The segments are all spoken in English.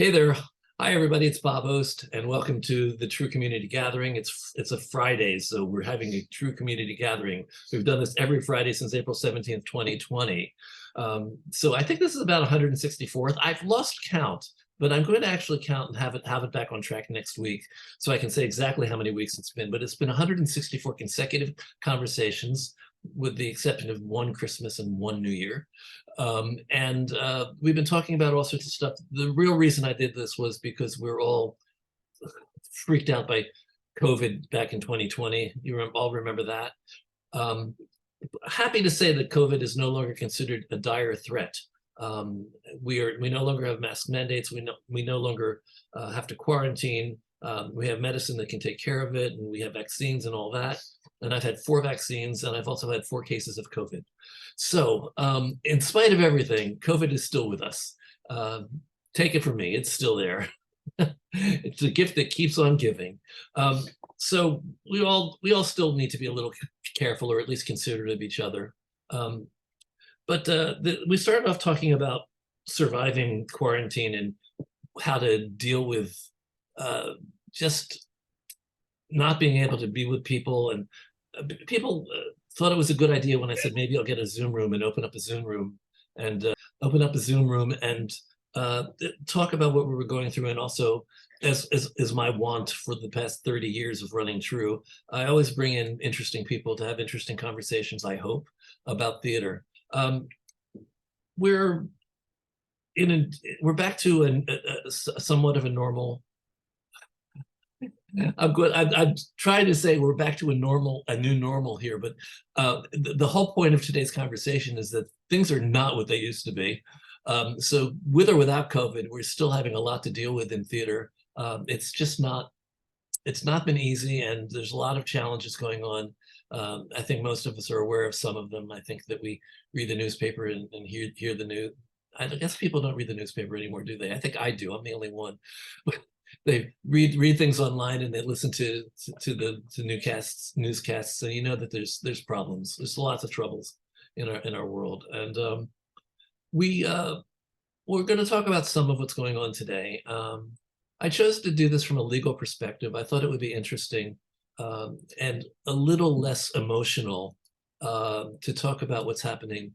Hey there. Hi, everybody. It's Bob Ost, and welcome to the TRU Community Gathering. It's a Friday, so we're having a TRU Community Gathering. We've done this every Friday since April 17th, 2020. So I think this is about 164th. I've lost count, but I'm going to actually count and have it back on track next week, so I can say exactly how many weeks it's been. But it's been 164 consecutive conversations, with the exception of one Christmas and one New Year. We've been talking about all sorts of stuff. The real reason I did this was because we're all freaked out by COVID back in 2020. You all remember that. Happy to say that COVID is no longer considered a dire threat. We no longer have mask mandates. We no longer have to quarantine. We have medicine that can take care of it, and we have vaccines and all that. And I've had 4 vaccines, and I've also had 4 cases of COVID. So in spite of everything, COVID is still with us. Take it from me, it's still there. It's a gift that keeps on giving. So we all still need to be a little careful, or at least considerate of each other. We started off talking about surviving quarantine and how to deal with just not being able to be with people. And people thought it was a good idea when I said maybe I'll get a Zoom room and open up a Zoom room and talk about what we were going through. And also, as my want for the past 30 years of running TRU, I always bring in interesting people to have interesting conversations, I hope, about theater. We're back to a somewhat of a normal. I'm good. I'm trying to say we're back to a new normal here, but the whole point of today's conversation is that things are not what they used to be. So with or without COVID, we're still having a lot to deal with in theater. It's not been easy, and there's a lot of challenges going on. I think most of us are aware of some of them. I think that we read the newspaper and hear the news. I guess people don't read the newspaper anymore, do they? I think I do. I'm the only one. They read things online, and they listen to the newscasts, so you know that there's problems. There's lots of troubles in our world, and we're going to talk about some of what's going on today. I chose to do this from a legal perspective. I thought it would be interesting and a little less emotional to talk about what's happening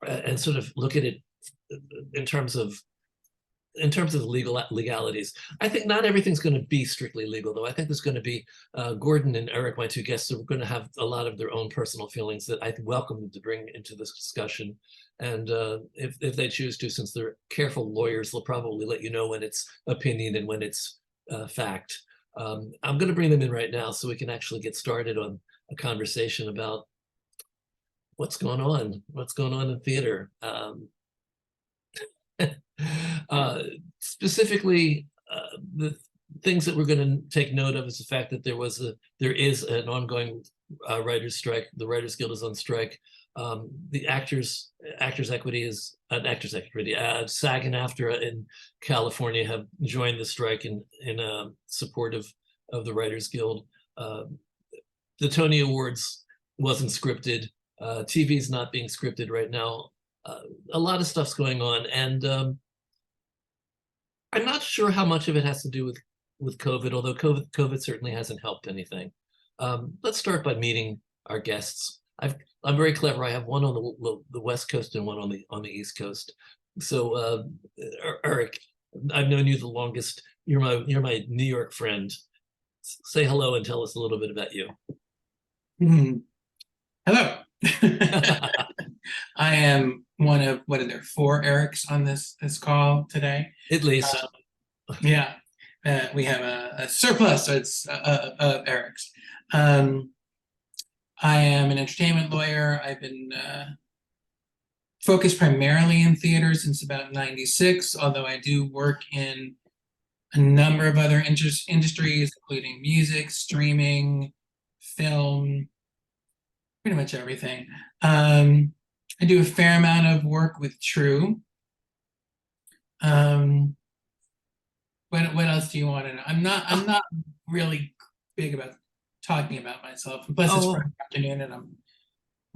and sort of look at it in terms of legalities. I think not everything's going to be strictly legal, though. I think there's going to be Gordon and Eric, my 2 guests, are going to have a lot of their own personal feelings that I welcome them to bring into this discussion. And if they choose to, since they're careful lawyers, they'll probably let you know when it's opinion and when it's fact. I'm going to bring them in right now so we can actually get started on a conversation about what's going on in theater. Specifically, the things that we're going to take note of is the fact that there is an ongoing writers' strike. The Writers Guild is on strike. The Actors Equity is an Actors Equity. SAG and AFTRA in California have joined the strike in support of the Writers Guild. The Tony Awards wasn't scripted. TV's not being scripted right now. A lot of stuff's going on, and I'm not sure how much of it has to do with COVID, although COVID certainly hasn't helped anything. Let's start by meeting our guests. I'm very clever. I have one on the West Coast and one on the East Coast. So Eric, I've known you the longest. You're my New York friend. Say hello and tell us a little bit about you. Hello. I am one of, what are there, 4 Erics on this call today? At least. Yeah. We have a surplus of Erics. I am an entertainment lawyer. I've been focused primarily in theater since about '96, although I do work in a number of other industries, including music, streaming, film, pretty much everything. I do a fair amount of work with TRU. What else do you want to know? I'm not really big about talking about myself. Plus, it's Friday afternoon, and I'm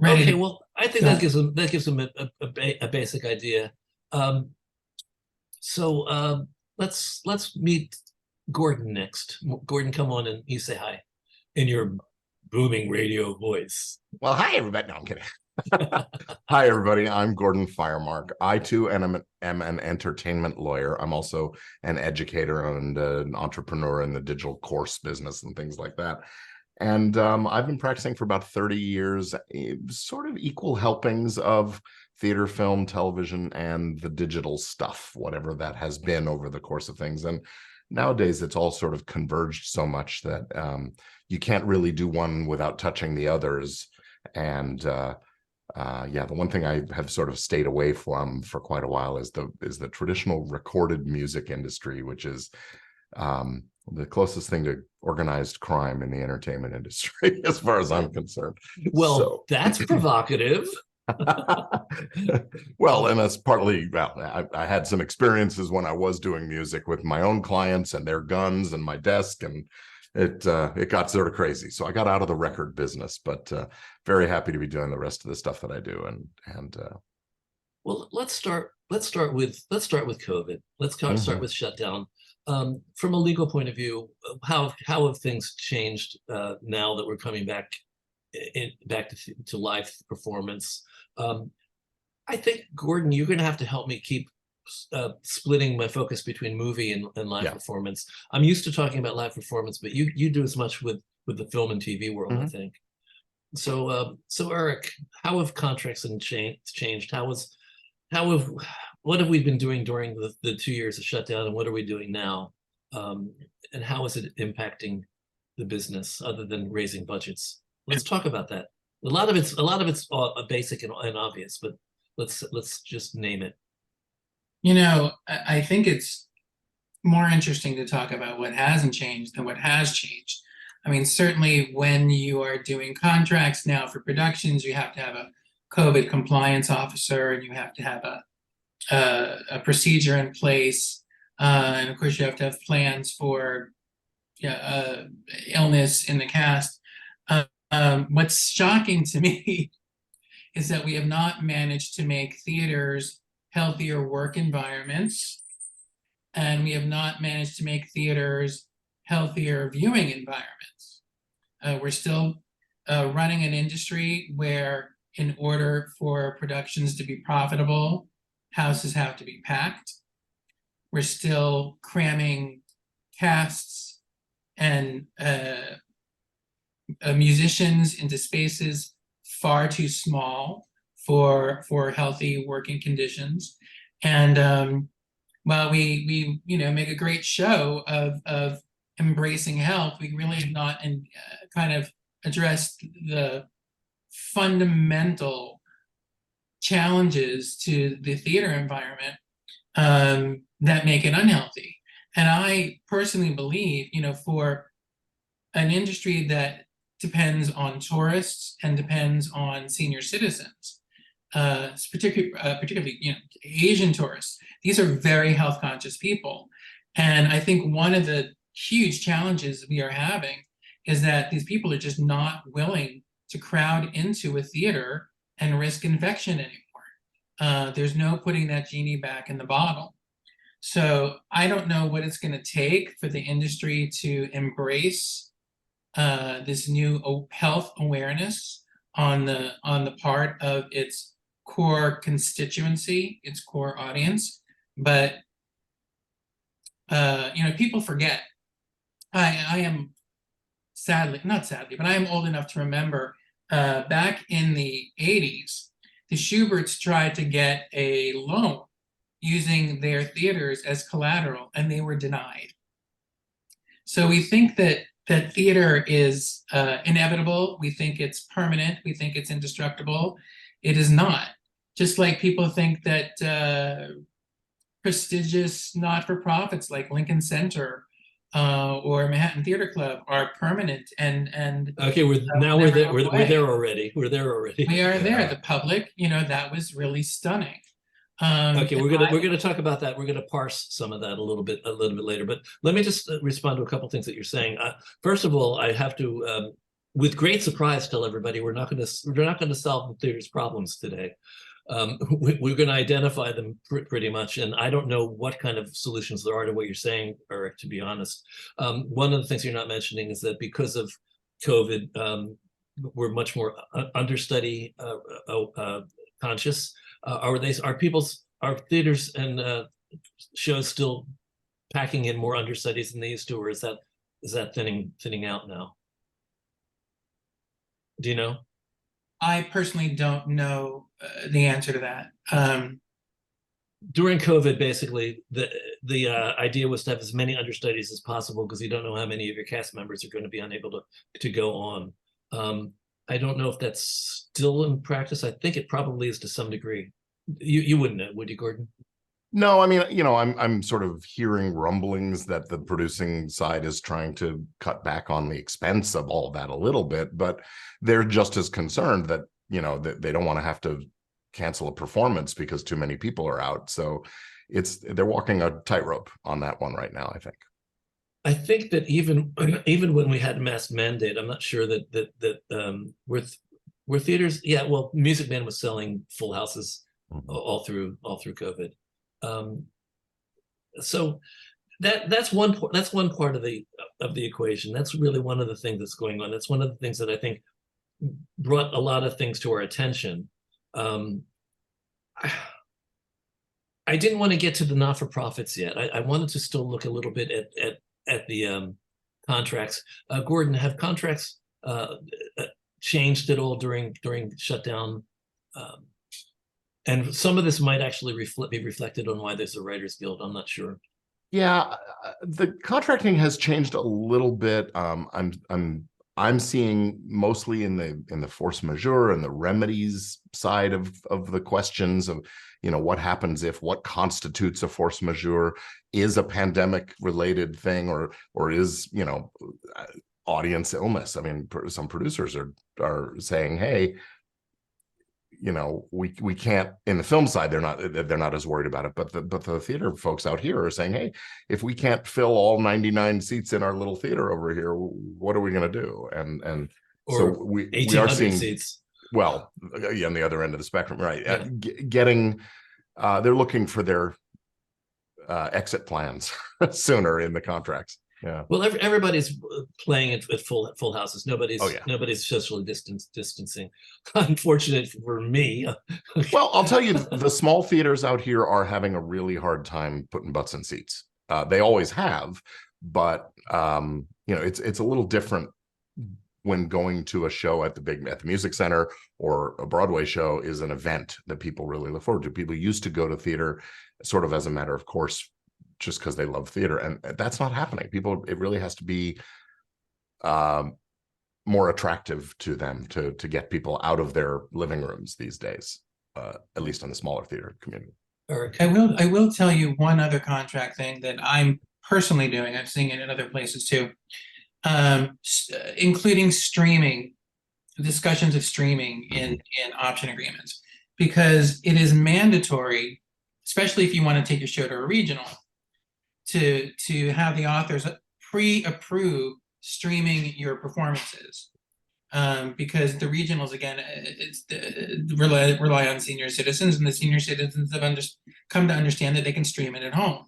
ready. Okay, well, I think that gives them a basic idea. let's meet Gordon next. Gordon, come on and you say hi in your booming radio voice. Well, hi, everybody. No, I'm kidding. Hi, everybody. I'm Gordon Firemark. I, too, am an entertainment lawyer. I'm also an educator and an entrepreneur in the digital course business and things like that. And I've been practicing for about 30 years, sort of equal helpings of theater, film, television, and the digital stuff, whatever that has been over the course of things. And nowadays, it's all sort of converged so much that you can't really do one without touching the others. And yeah, the one thing I have sort of stayed away from for quite a while is the traditional recorded music industry, which is the closest thing to organized crime in the entertainment industry, as far as I'm concerned. Well, So. that's provocative. Well, and that's partly, well, I had some experiences when I was doing music with my own clients and their guns and my desk, and it got sort of crazy. So I got out of the record business, but very happy to be doing the rest of the stuff that I do. And well, let's start with COVID. Let's start with shutdown. From a legal point of view, how have things changed now that we're coming back to live performance? I think, Gordon, you're going to have to help me keep splitting my focus between movie and live performance. I'm used to talking about live performance, but you do as much with the film and TV world, I think. So Eric, how have contracts changed? What have we been doing during the 2 years of shutdown, and what are we doing now? And how is it impacting the business other than raising budgets? Let's talk about that. A lot of it's basic and obvious, but let's just name it. You know, I think it's more interesting to talk about what hasn't changed than what has changed. I mean, certainly when you are doing contracts now for productions, you have to have a COVID compliance officer, and you have to have a procedure in place. And of course, you have to have plans for illness in the cast. What's shocking to me is that we have not managed to make theaters healthier work environments, and we have not managed to make theaters healthier viewing environments. We're still running an industry where, in order for productions to be profitable, houses have to be packed. We're still cramming casts and musicians into spaces far too small for healthy working conditions. And while we make a great show of embracing health, we really have not kind of addressed the fundamental challenges to the theater environment that make it unhealthy. And I personally believe, for an industry that depends on tourists and depends on senior citizens, particularly Asian tourists, these are very health conscious people. And I think one of the huge challenges we are having is that these people are just not willing to crowd into a theater and risk infection anymore. There's no putting that genie back in the bottle. So I don't know what it's going to take for the industry to embrace this new health awareness on the part of its core constituency, its core audience. But people forget. I am not sadly, but I am old enough to remember back in the 80s, the Schuberts tried to get a loan using their theaters as collateral, and they were denied. So we think that theater is inevitable. We think it's permanent. We think it's indestructible. It is not. Just like people think that prestigious not-for-profits like Lincoln Center or Manhattan Theater Club are permanent and okay, we're there. We're there already. We are there. The public, that was really stunning. Okay, we're gonna talk about that. We're gonna parse some of that a little bit later. But let me just respond to a couple things that you're saying. First of all, I have to, with great surprise, tell everybody we're not going to solve the theater's problems today. we're going to identify them pretty much. And I don't know what kind of solutions there are to what you're saying, Eric, to be honest. One of the things you're not mentioning is that because of COVID, we're much more understudy conscious. Are theaters and shows still packing in more understudies than they used to, or is that thinning out now? Do you know? I personally don't know the answer to that. During COVID, basically, the idea was to have as many understudies as possible because you don't know how many of your cast members are going to be unable to go on. I don't know if that's still in practice. I think it probably is to some degree. You wouldn't know, would you, Gordon? No, I mean, I'm sort of hearing rumblings that the producing side is trying to cut back on the expense of all of that a little bit, but they're just as concerned that, that they don't want to have to cancel a performance because too many people are out. So they're walking a tightrope on that one right now, I think. I think that even when we had mask mandate, I'm not sure that were theaters. Yeah, well, Music Man was selling full houses all through COVID. So that's one part of the equation. That's really one of the things that's going on. That's one of the things that I think brought a lot of things to our attention. I didn't want to get to the not-for-profits yet. I wanted to still look a little bit at the contracts. Gordon, have contracts changed at all during shutdown? And some of this might actually be reflected on why there's a writers guild. I'm not sure. Yeah, the contracting has changed a little bit. I'm seeing mostly in the force majeure and the remedies side of the questions of, what happens if, what constitutes a force majeure, is a pandemic related thing, or is, audience illness. I mean, some producers are saying, hey, we can't. In the film side, they're not as worried about it, but the theater folks out here are saying, hey, if we can't fill all 99 seats in our little theater over here, what are we going to do? And so we are seeing seats. Well, on the other end of the spectrum, right? Yeah. Getting they're looking for their exit plans sooner in the contracts. Yeah. Well, everybody's playing at full houses. Nobody's socially distancing. Unfortunate for me. Well, I'll tell you, the small theaters out here are having a really hard time putting butts in seats. They always have, but it's a little different when going to a show at the music center, or a Broadway show is an event that people really look forward to. People used to go to theater sort of as a matter of course, just because they love theater, and that's not happening. It really has to be more attractive to them to get people out of their living rooms these days, at least in the smaller theater community. Eric, I will tell you one other contract thing that I'm personally doing. I'm seeing it in other places too, including streaming, discussions of streaming in option agreements, because it is mandatory, especially if you want to take your show to a regional, to have the authors pre-approve streaming your performances, because the regionals, again, rely on senior citizens, and the senior citizens have come to understand that they can stream it at home.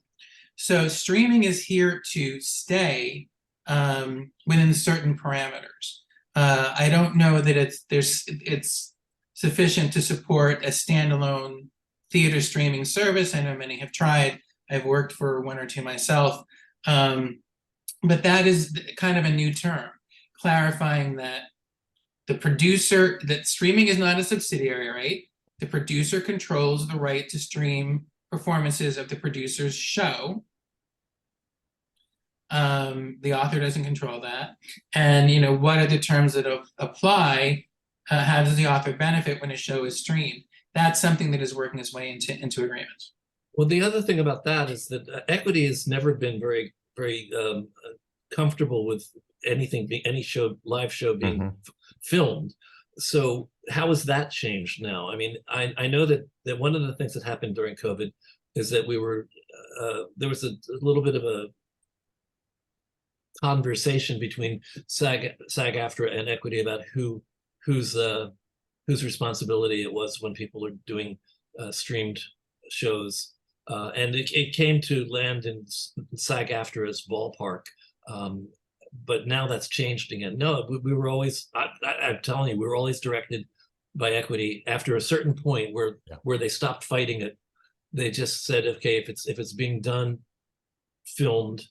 So streaming is here to stay within certain parameters. I don't know that it's sufficient to support a standalone theater streaming service. I know many have tried. I've worked for one or two myself, but that is kind of a new term, clarifying that that streaming is not a subsidiary right. The producer controls the right to stream performances of the producer's show. The author doesn't control that. And what are the terms that apply? How does the author benefit when a show is streamed? That's something that is working its way into agreements. Well, the other thing about that is that equity has never been very, very comfortable with any live show being filmed. So how has that changed now? I mean, I know that one of the things that happened during COVID is that there was a little bit of a conversation between SAG-AFTRA and equity about whose whose responsibility it was when people are doing streamed shows. And it came to land in SAG-AFTRA's ballpark. But now that's changed again. No, we were always, I'm telling you, we were always directed by Equity after a certain point where they stopped fighting it. They just said, okay, if it's being done, filmed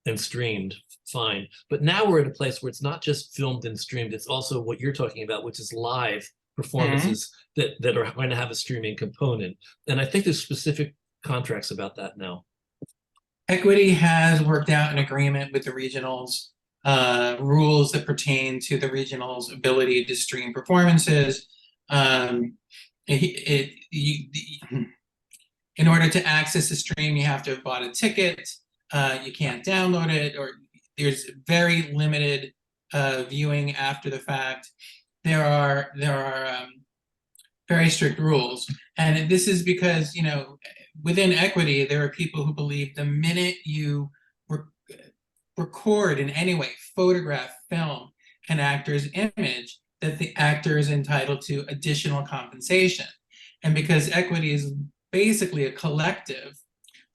and streamed, fine. But now we're at a place where it's not just filmed and streamed, it's also what you're talking about, which is live performances that are going to have a streaming component. And I think there's specific contracts about that now. Equity has worked out an agreement with the regionals, rules that pertain to the regionals' ability to stream performances. In order to access the stream, you have to have bought a ticket. You can't download it, or there's very limited viewing after the fact. There are very strict rules, and this is because, you know, within Equity there are people who believe the minute you record in any way, photograph, film an actor's image, that the actor is entitled to additional compensation. And because Equity is basically a collective,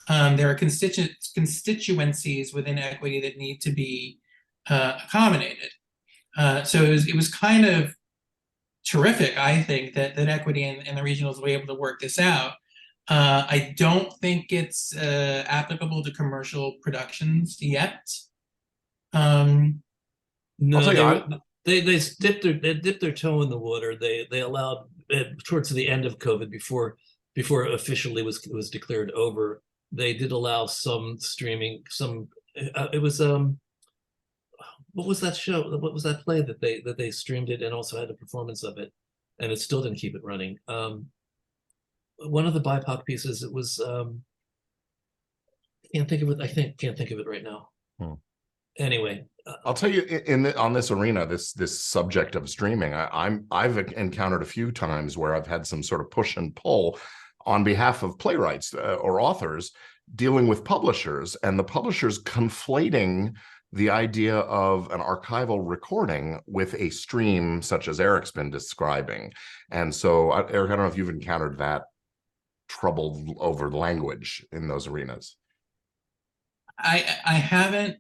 there are constituencies within Equity that need to be accommodated. So it was kind of terrific, I think, that Equity and the regionals were able to work this out. I don't think it's applicable to commercial productions yet. No, they dipped their toe in the water. They allowed towards the end of COVID, before officially was declared over. They did allow some streaming. It was what was that show? What was that play that they streamed it and also had a performance of it, and it still didn't keep it running. One of the BIPOC pieces, it was can't think of it right now. Anyway, I'll tell you, on this arena, this subject of streaming, I've encountered a few times where I've had some sort of push and pull on behalf of playwrights or authors dealing with publishers, and the publishers conflating the idea of an archival recording with a stream, such as Eric's been describing. And so, Eric, I don't know if you've encountered that trouble over language in those arenas. I haven't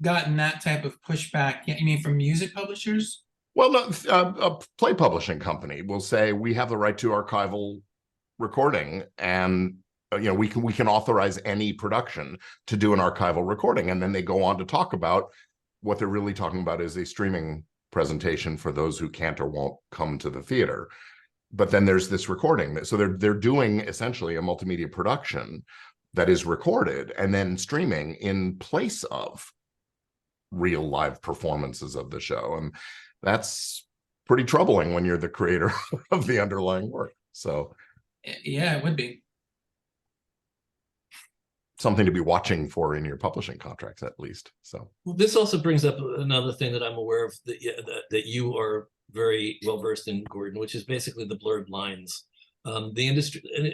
gotten that type of pushback yet. You mean from music publishers? Well, no, a play publishing company will say, we have the right to archival recording, and you know, we can authorize any production to do an archival recording. And then they go on to talk about what they're really talking about is a streaming presentation for those who can't or won't come to the theater. But then there's this recording. So they're doing essentially a multimedia production that is recorded and then streaming in place of real live performances of the show. And that's pretty troubling when you're the creator of the underlying work. So yeah, it would be something to be watching for in your publishing contracts, at least. So this also brings up another thing that I'm aware of that you are very well versed in, Gordon, which is basically the blurred lines. The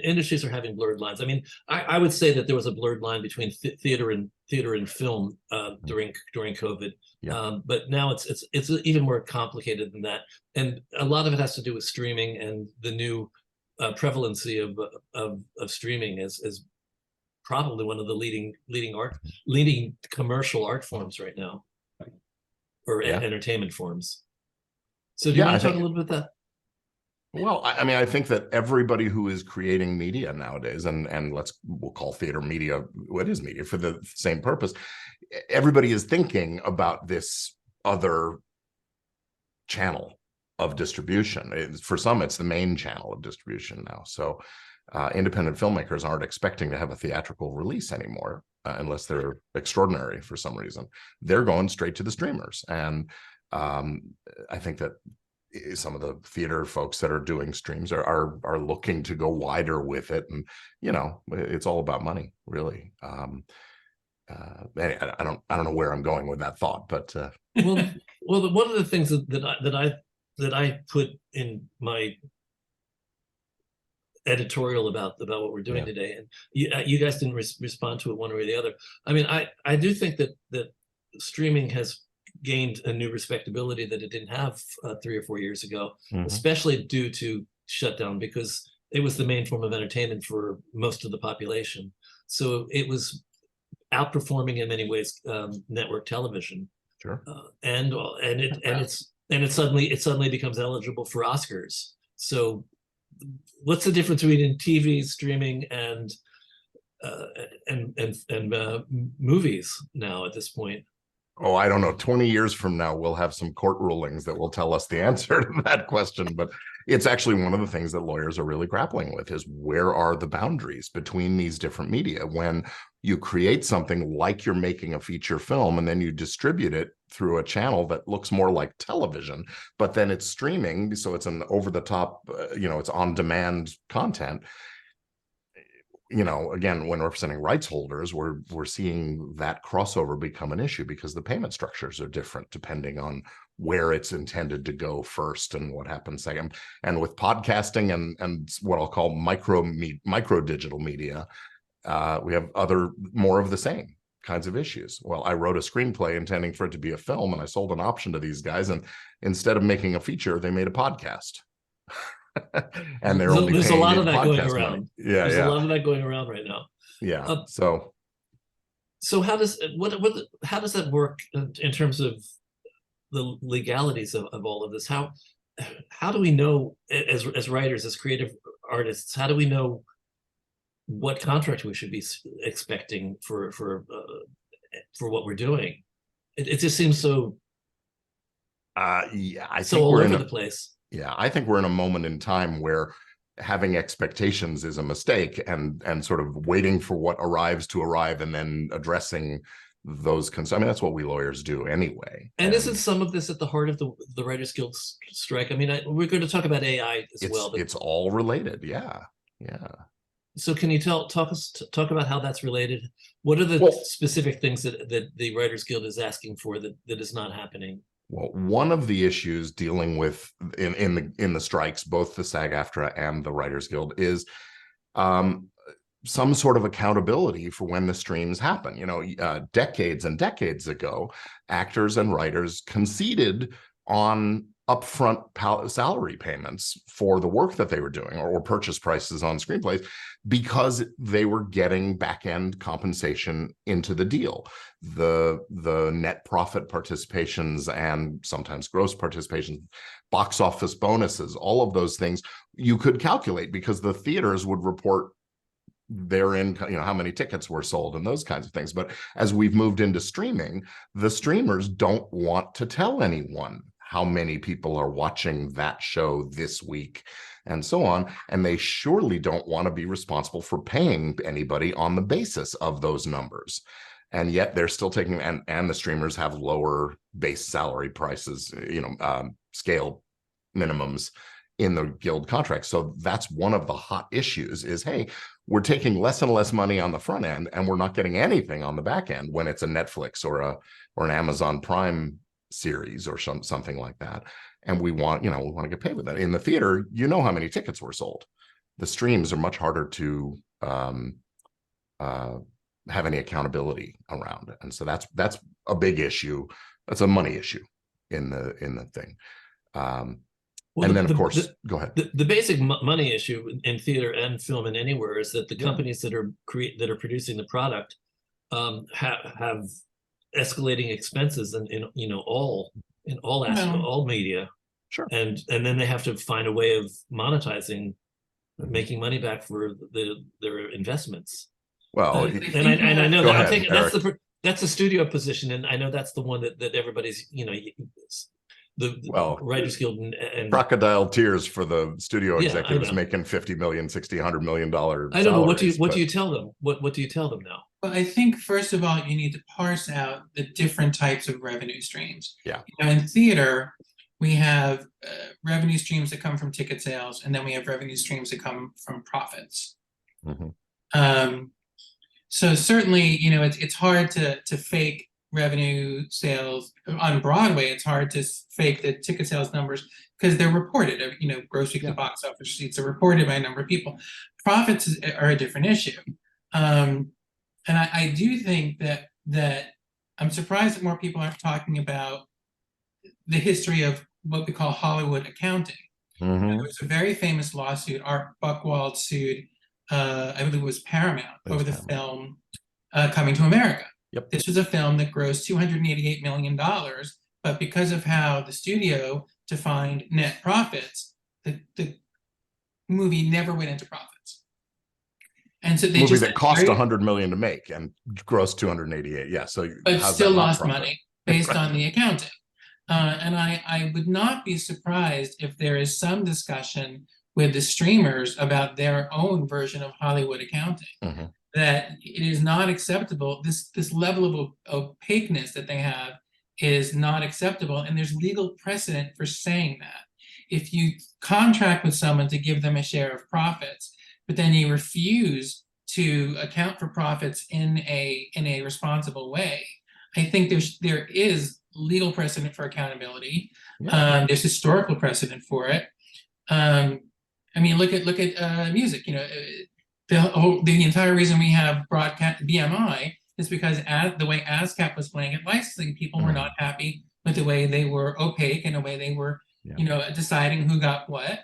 industries are having blurred lines. I mean, I would say that there was a blurred line between theater and film during COVID. Yeah. But now it's even more complicated than that, and a lot of it has to do with streaming and the new prevalency of streaming as probably one of the leading commercial art forms right now, or entertainment forms. So do you want to talk a little bit about that? Well, I mean, I think that everybody who is creating media nowadays, and we'll call theater media, what is media for the same purpose, everybody is thinking about this other channel of distribution. For some, it's the main channel of distribution now. So independent filmmakers aren't expecting to have a theatrical release anymore unless they're extraordinary for some reason. They're going straight to the streamers. And I think that some of the theater folks that are doing streams are looking to go wider with it. And, you know, it's all about money, really. I don't know where I'm going with that thought, but well, one of the things that I put in my editorial about what we're doing today, and you guys didn't respond to it one way or the other. I mean, I do think that streaming has gained a new respectability that it didn't have 3 or 4 years ago, Mhm. especially due to shutdown, because it was the main form of entertainment for most of the population. So it was outperforming in many ways network television, Sure. and it suddenly becomes eligible for Oscars. So what's the difference between TV streaming and movies now at this point? Oh, I don't know. 20 years from now, we'll have some court rulings that will tell us the answer to that question. But it's actually one of the things that lawyers are really grappling with, is where are the boundaries between these different media? When you create something like you're making a feature film and then you distribute it through a channel that looks more like television, but then it's streaming, so it's an over-the-top, it's on-demand content. Again, when representing rights holders, we're seeing that crossover become an issue because the payment structures are different depending on where it's intended to go first and what happens second. And with podcasting and what I'll call micro digital media, we have more of the same kinds of issues. Well, I wrote a screenplay intending for it to be a film, and I sold an option to these guys, and instead of making a feature, they made a podcast. And they're only there's a paying lot me of that going podcast around. money. There's a lot of that going around right now. Yeah. So how does that work in terms of the legalities of all of this? How do we know, as writers, as creative artists, how do we know what contract we should be expecting for what we're doing? It just seems so I so think all we're over the place. Yeah, I think we're in a moment in time where having expectations is a mistake, and sort of waiting for what arrives to arrive and then addressing those concerns. I mean, that's what we lawyers do anyway. And isn't some of this at the heart of the Writers Guild strike? I mean, we're going to talk about AI as well. But it's all related. Yeah. so can you talk about how that's related? What are the specific things that the Writers Guild is asking for that is not happening? Well, one of the issues dealing with in the strikes, both the SAG-AFTRA and the Writers Guild, is some sort of accountability for when the streams happen. Decades and decades ago, actors and writers conceded on upfront salary payments for the work that they were doing, or purchase prices on screenplays, because they were getting back-end compensation into the deal. The net profit participations and sometimes gross participations, box office bonuses, all of those things you could calculate because the theaters would report their income, how many tickets were sold and those kinds of things. But as we've moved into streaming, the streamers don't want to tell anyone how many people are watching that show this week and so on. And they surely don't want to be responsible for paying anybody on the basis of those numbers. And yet they're still taking, and the streamers have lower base salary prices, scale minimums in the guild contract. So that's one of the hot issues is, hey, we're taking less and less money on the front end and we're not getting anything on the back end when it's a Netflix or an Amazon Prime series or something like that. And we want to get paid with that. In the theater, how many tickets were sold. The streams are much harder to have any accountability around. And so that's a big issue. That's a money issue in the thing. And then, of course, go ahead. The basic money issue in theater and film and anywhere is that the companies that are producing the product have escalating expenses in all aspects, all media. Sure. And then they have to find a way of monetizing, making money back for their investments. Well, and I know go that ahead, that's the studio position, and I know that's the one that everybody's the Writers Guild and crocodile tears for the studio executives making $50 million, $60, $100 million. I don't know. What do you tell them? What do you tell them now? Well, I think first of all, you need to parse out the different types of revenue streams. Yeah. In theater, we have revenue streams that come from ticket sales, and then we have revenue streams that come from profits. Mm-hmm. So certainly, it's hard to fake revenue sales on Broadway. It's hard to fake the ticket sales numbers because they're reported. Gross weekly box office receipts are reported by a number of people. Profits are a different issue, and I do think that a I'm surprised that more people aren't talking about the history of what we call Hollywood accounting. There was a very famous lawsuit. Art Buchwald sued, I believe it was Paramount, over the film Coming to America. Yep. This was a film that grossed $288 million, but because of how the studio defined net profits, the movie never went into profits. And so they movie just that cost $100 million to make and grossed 288. Yeah, so but how's still that not lost profit? money based on the accounting. And I would not be surprised if there is some discussion with the streamers about their own version of Hollywood accounting. That it is not acceptable. This level of opaqueness that they have is not acceptable, and there's legal precedent for saying that. If you contract with someone to give them a share of profits, but then you refuse to account for profits in a responsible way, I think there is legal precedent for accountability. Yeah. There's historical precedent for it. I mean, look at music. You know, the entire reason we have broadcast BMI is because the way ASCAP was playing it, licensing people were not happy with the way they were opaque and the way they were, you know, deciding who got what.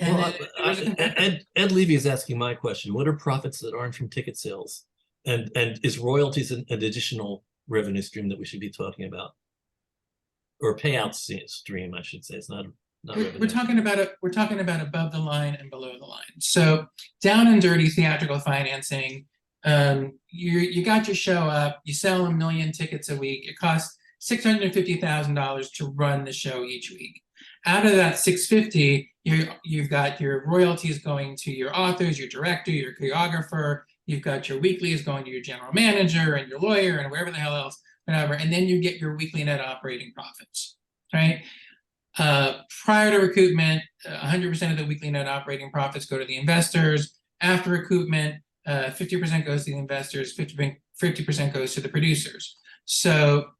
Ed Levy is asking my question: what are profits that aren't from ticket sales, and is royalties an additional revenue stream that we should be talking about, or payout stream, I should say? It's not we're talking about above the line and below the line. So down and dirty theatrical financing, you got your show up, you sell 1 million tickets a week, it costs $650,000 to run the show each week. Out of that 650, you've got your royalties going to your authors, your director, your choreographer, you've got your weeklies going to your general manager and your lawyer and wherever the hell else, whatever, and then you get your weekly net operating profits, right? Prior to recoupment, 100% of the weekly net operating profits go to the investors. After recoupment, 50% goes to the investors, 50% goes to the producers. So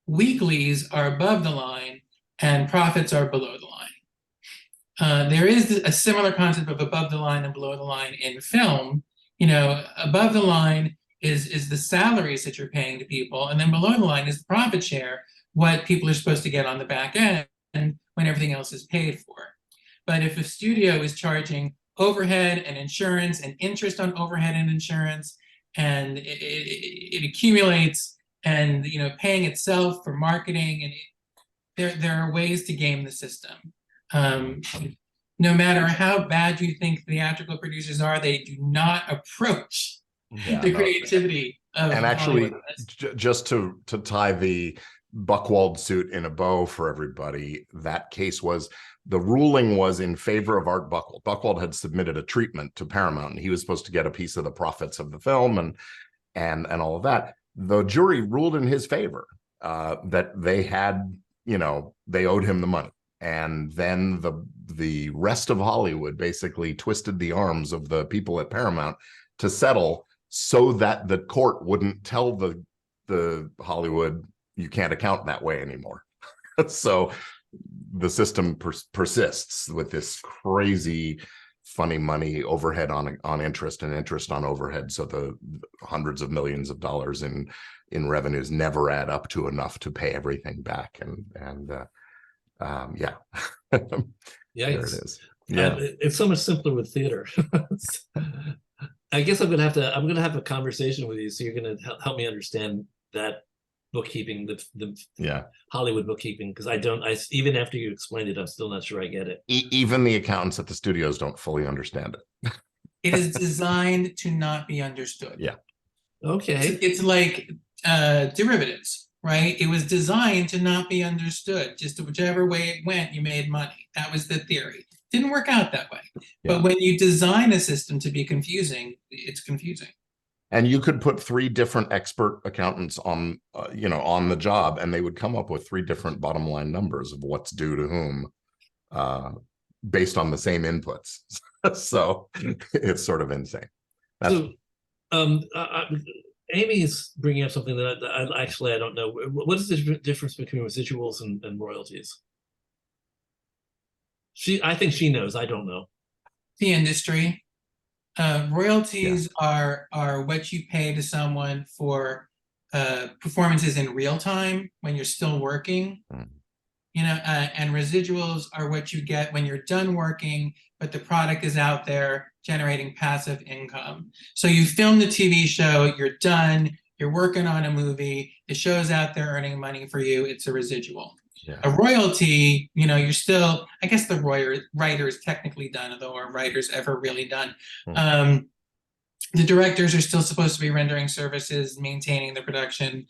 weeklies are above the line and profits are below the line. There is a similar concept of above the line and below the line in film. You know, above the line is the salaries that you're paying to people, and then below the line is the profit share, what people are supposed to get on the back end when everything else is paid for. But if a studio is charging overhead and insurance and interest on overhead and insurance, and it accumulates, and you know, paying itself for marketing, and there are ways to game the system. No matter how bad you think theatrical producers are, they do not approach the creativity of and actually Hollywood. Just to tie the Buchwald suit in a bow for everybody, that case was, the ruling was in favor of Art Buchwald. Buchwald had submitted a treatment to Paramount, and he was supposed to get a piece of the profits of the film and all of that. The jury ruled in his favor, that they had, you know, they owed him the money. And then the rest of Hollywood basically twisted the arms of the people at Paramount to settle, so that the court wouldn't tell the Hollywood, you can't account that way anymore. So the system persists with this crazy funny money overhead on interest and interest on overhead. So the hundreds of millions of dollars in revenues never add up to enough to pay everything back. Yeah. Yeah, there it is. Yeah. It's so much simpler with theater. I guess I'm gonna have a conversation with you, so you're gonna help me understand that bookkeeping, the Hollywood bookkeeping, because I even after you explained it, I'm still not sure I get it. Even the accountants at the studios don't fully understand it. It is designed to not be understood. Yeah. Okay. It's like derivatives, right? It was designed to not be understood. Just whichever way it went, you made money. That was the theory. Didn't work out that way. Yeah. But when you design a system to be confusing, it's confusing. And you could put 3 different expert accountants on, on the job, and they would come up with 3 different bottom line numbers of what's due to whom, based on the same inputs. So it's sort of insane. Amy is bringing up something that I don't know. What is the difference between residuals and royalties? I think she knows. I don't know. The industry. Royalties are what you pay to someone for performances in real time when you're still working. Mm. You know, and residuals are what you get when you're done working, but the product is out there generating passive income. So you film the TV show, you're done, you're working on a movie, the show's out there earning money for you, it's a residual. Yeah. A royalty, you know, you're still, I guess the writer is technically done, although are writers ever really done? Mm. The directors are still supposed to be rendering services, maintaining the production.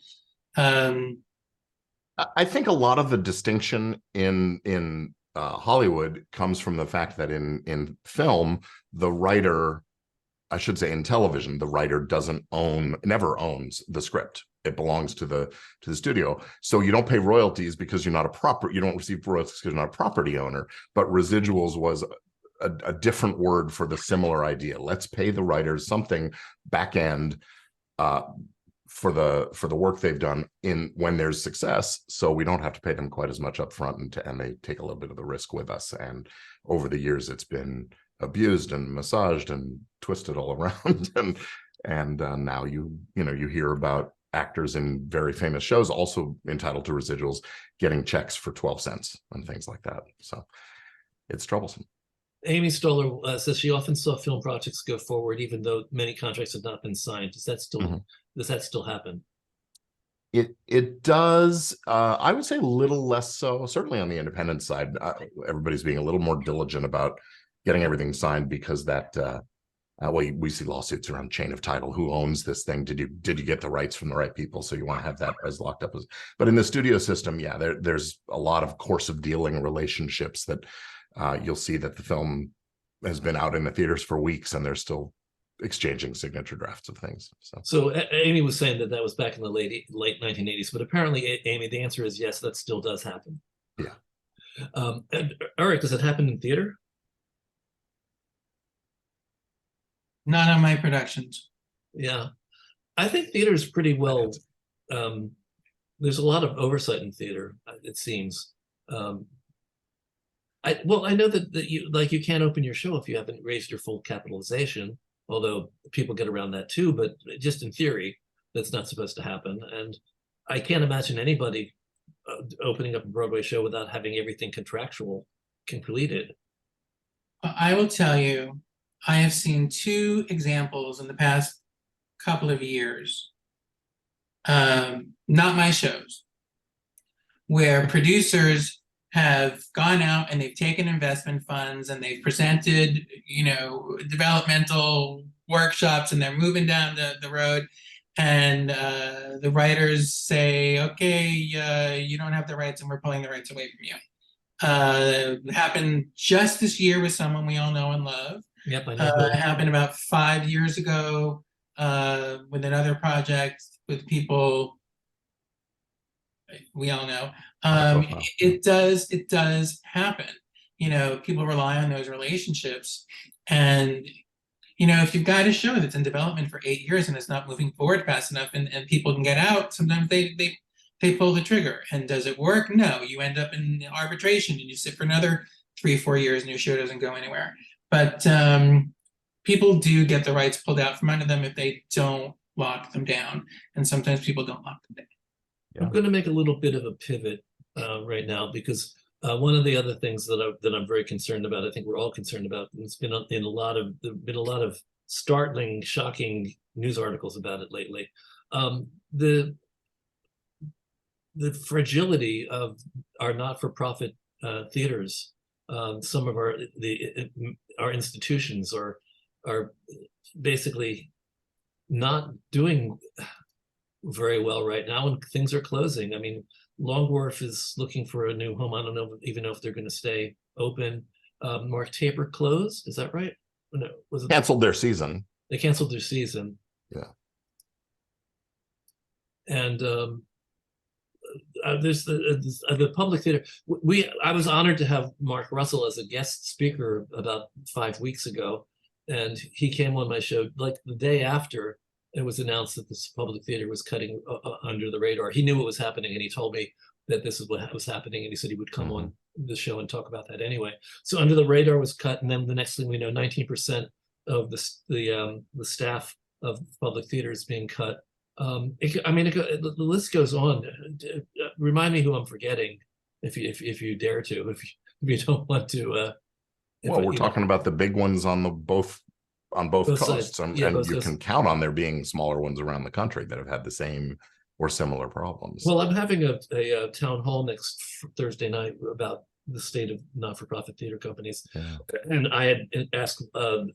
I think a lot of the distinction in Hollywood comes from the fact that in film, the writer, I should say in television, the writer never owns the script. It belongs to the studio. So you don't pay royalties because you don't receive royalties because you're not a property owner. But residuals was a different word for the similar idea. Let's pay the writers something back end for the work they've done when there's success, so we don't have to pay them quite as much up front, and they take a little bit of the risk with us. And over the years, it's been abused and massaged and twisted all around. and now you hear about actors in very famous shows also entitled to residuals getting checks for 12 cents and things like that. So it's troublesome. Amy Stoller says she often saw film projects go forward even though many contracts had not been signed. Does that still happen? It does. I would say a little less so. Certainly on the independent side, everybody's being a little more diligent about getting everything signed because that. We see lawsuits around chain of title. Who owns this thing? Did you get the rights from the right people? So you want to have that as locked up as. But in the studio system, yeah, there's a lot of course of dealing relationships that you'll see that the film has been out in the theaters for weeks and they're still exchanging signature drafts of things. So Amy was saying that was back in the late 1980s, but apparently, Amy, the answer is yes, that still does happen. Yeah. And Eric, does it happen in theater? Not on my productions. Yeah, I think theater is pretty well. There's a lot of oversight in theater, it seems. I know that you can't open your show if you haven't raised your full capitalization. Although people get around that too, but just in theory, that's not supposed to happen. And I can't imagine anybody opening up a Broadway show without having everything contractual completed. I will tell you, I have seen two examples in the past couple of years, not my shows, where producers have gone out and they've taken investment funds and they've presented, developmental workshops, and they're moving down the road, and the writers say, okay, you don't have the rights and we're pulling the rights away from you. It happened just this year with someone we all know and love. Yep, I know. It happened about 5 years ago with another project with people we all know. It does happen. People rely on those relationships, and if you've got a show that's in development for 8 years and it's not moving forward fast enough, and people can get out, sometimes they pull the trigger. And does it work? No. You end up in arbitration and you sit for another 3-4 years and your show doesn't go anywhere. But people do get the rights pulled out from under them if they don't lock them down, and sometimes people don't lock them down. Yeah. I'm going to make a little bit of a pivot right now, because one of the other things that I'm very concerned about, I think we're all concerned about, and it's been there've been a lot of startling, shocking news articles about it lately. The fragility of our not-for-profit theaters. Some of our institutions are basically not doing very well right now, and things are closing. I mean, Long Wharf is looking for a new home. I don't even know if they're going to stay open. Mark Taper closed. Is that right? No, canceled their season. They canceled their season. Yeah. And there's the public theater. I was honored to have Mark Russell as a guest speaker about 5 weeks ago, and he came on my show like the day after it was announced that this public theater was cutting under the radar. He knew what was happening, and he told me that this is what was happening, and he said he would come on the show and talk about that anyway. So under the radar was cut, and then the next thing we know, 19% of the staff of public theater is being cut. The list goes on. Remind me who I'm forgetting, if you dare to, if you don't want to. Well, we're talking about the big ones on both Both coasts, sides. and, Yeah, and both you coasts. can count on there being smaller ones around the country that have had the same or similar problems. Well, I'm having a town hall next Thursday night about the state of not-for-profit theater companies, Yeah. and I had asked the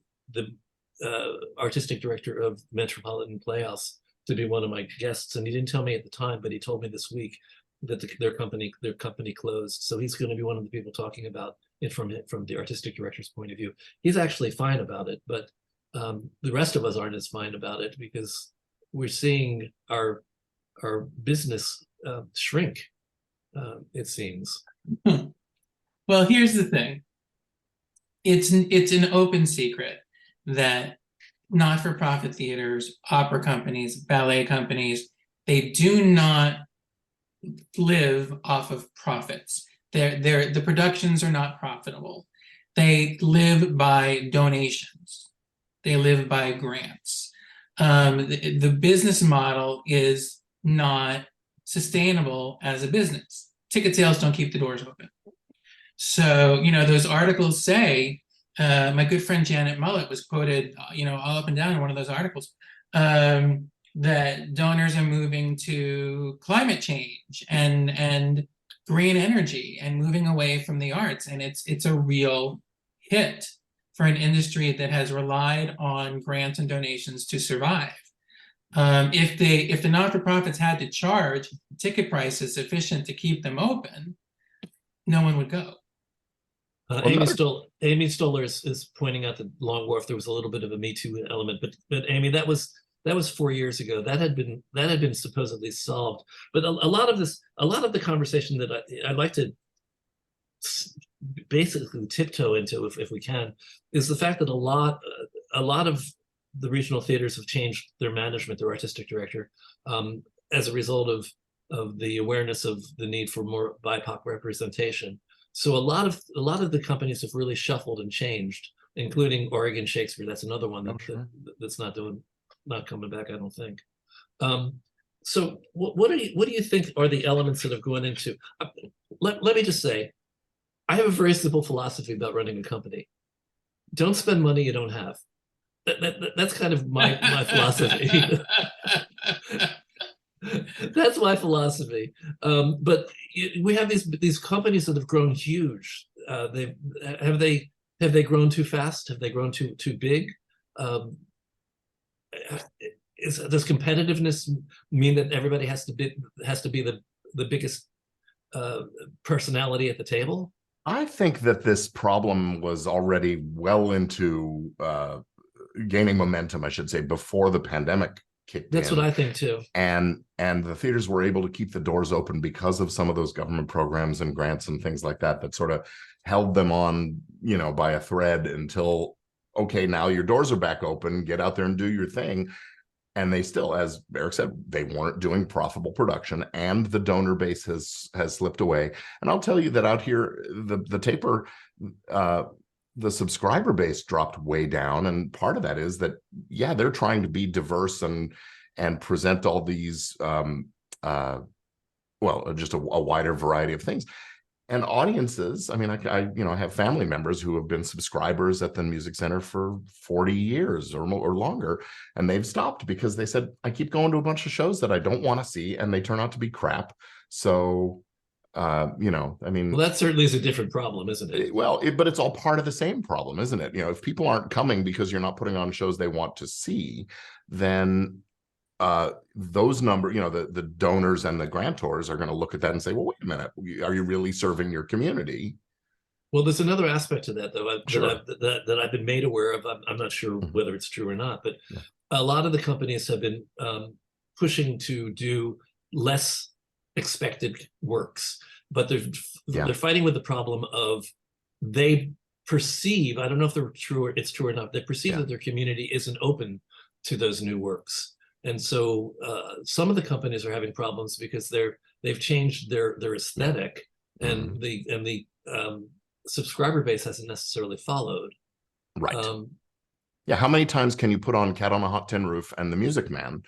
artistic director of Metropolitan Playhouse to be one of my guests, and he didn't tell me at the time, but he told me this week that their company closed. So he's going to be one of the people talking about it from the artistic director's point of view. He's actually fine about it, but the rest of us aren't as fine about it because we're seeing our business shrink. It seems. Well, here's the thing. It's an open secret that not-for-profit theaters, opera companies, ballet companies, they do not live off of profits. The productions are not profitable. They live by donations. They live by grants. The business model is not sustainable as a business. Ticket sales don't keep the doors open. So, those articles say, my good friend Janet Mullet was quoted, all up and down in one of those articles, that donors are moving to climate change and green energy and moving away from the arts. And it's a real hit for an industry that has relied on grants and donations to survive. If the not-for-profits had to charge ticket prices sufficient to keep them open, no one would go. Amy Stoller is pointing out that Long Wharf, there was a little bit of a Me Too element, but Amy, that was 4 years ago. That had been supposedly solved. But a lot of the conversation that I'd like to basically tiptoe into, if we can, is the fact that a lot of the regional theaters have changed their management, their artistic director, as a result of the awareness of the need for more BIPOC representation. So a lot of the companies have really shuffled and changed, including Oregon Shakespeare. That's another one that's not coming back, I don't think. So what do you think are the elements that have gone into? Let me just say, I have a very simple philosophy about running a company. Don't spend money you don't have. That's kind of my philosophy. That's my philosophy. But we have these companies that have grown huge. Have they grown too fast? Have they grown too big? Does competitiveness mean that everybody has to be the biggest personality at the table? I think that this problem was already well into gaining momentum, I should say, before the pandemic kicked in. That's what I think too. And the theaters were able to keep the doors open because of some of those government programs and grants and things like that sort of held them on, by a thread until, okay, now your doors are back open, get out there and do your thing. And they still, as Eric said, they weren't doing profitable production, and the donor base has slipped away. And I'll tell you that out here, the taper, the subscriber base dropped way down, and part of that is that, yeah, they're trying to be diverse and present all these just a wider variety of things. And audiences, I mean, I have family members who have been subscribers at the Music Center for 40 years or longer, and they've stopped because they said, I keep going to a bunch of shows that I don't want to see, and they turn out to be crap. So, I mean, well, that certainly is a different problem, isn't it? But it's all part of the same problem, isn't it? If people aren't coming because you're not putting on shows they want to see, then those numbers, the donors and the grantors are going to look at that and say, well, wait a minute, are you really serving your community? Well, there's another aspect to that, though, that I've been made aware of. I'm not sure whether it's true or not, but a lot of the companies have been pushing to do less expected works, but they're fighting with the problem of they perceive, I don't know if it's true or not, they perceive that their community isn't open to those new works. And so some of the companies are having problems because they've changed their aesthetic, and the subscriber base hasn't necessarily followed. Right. How many times can you put on Cat on a Hot Tin Roof and The Music Man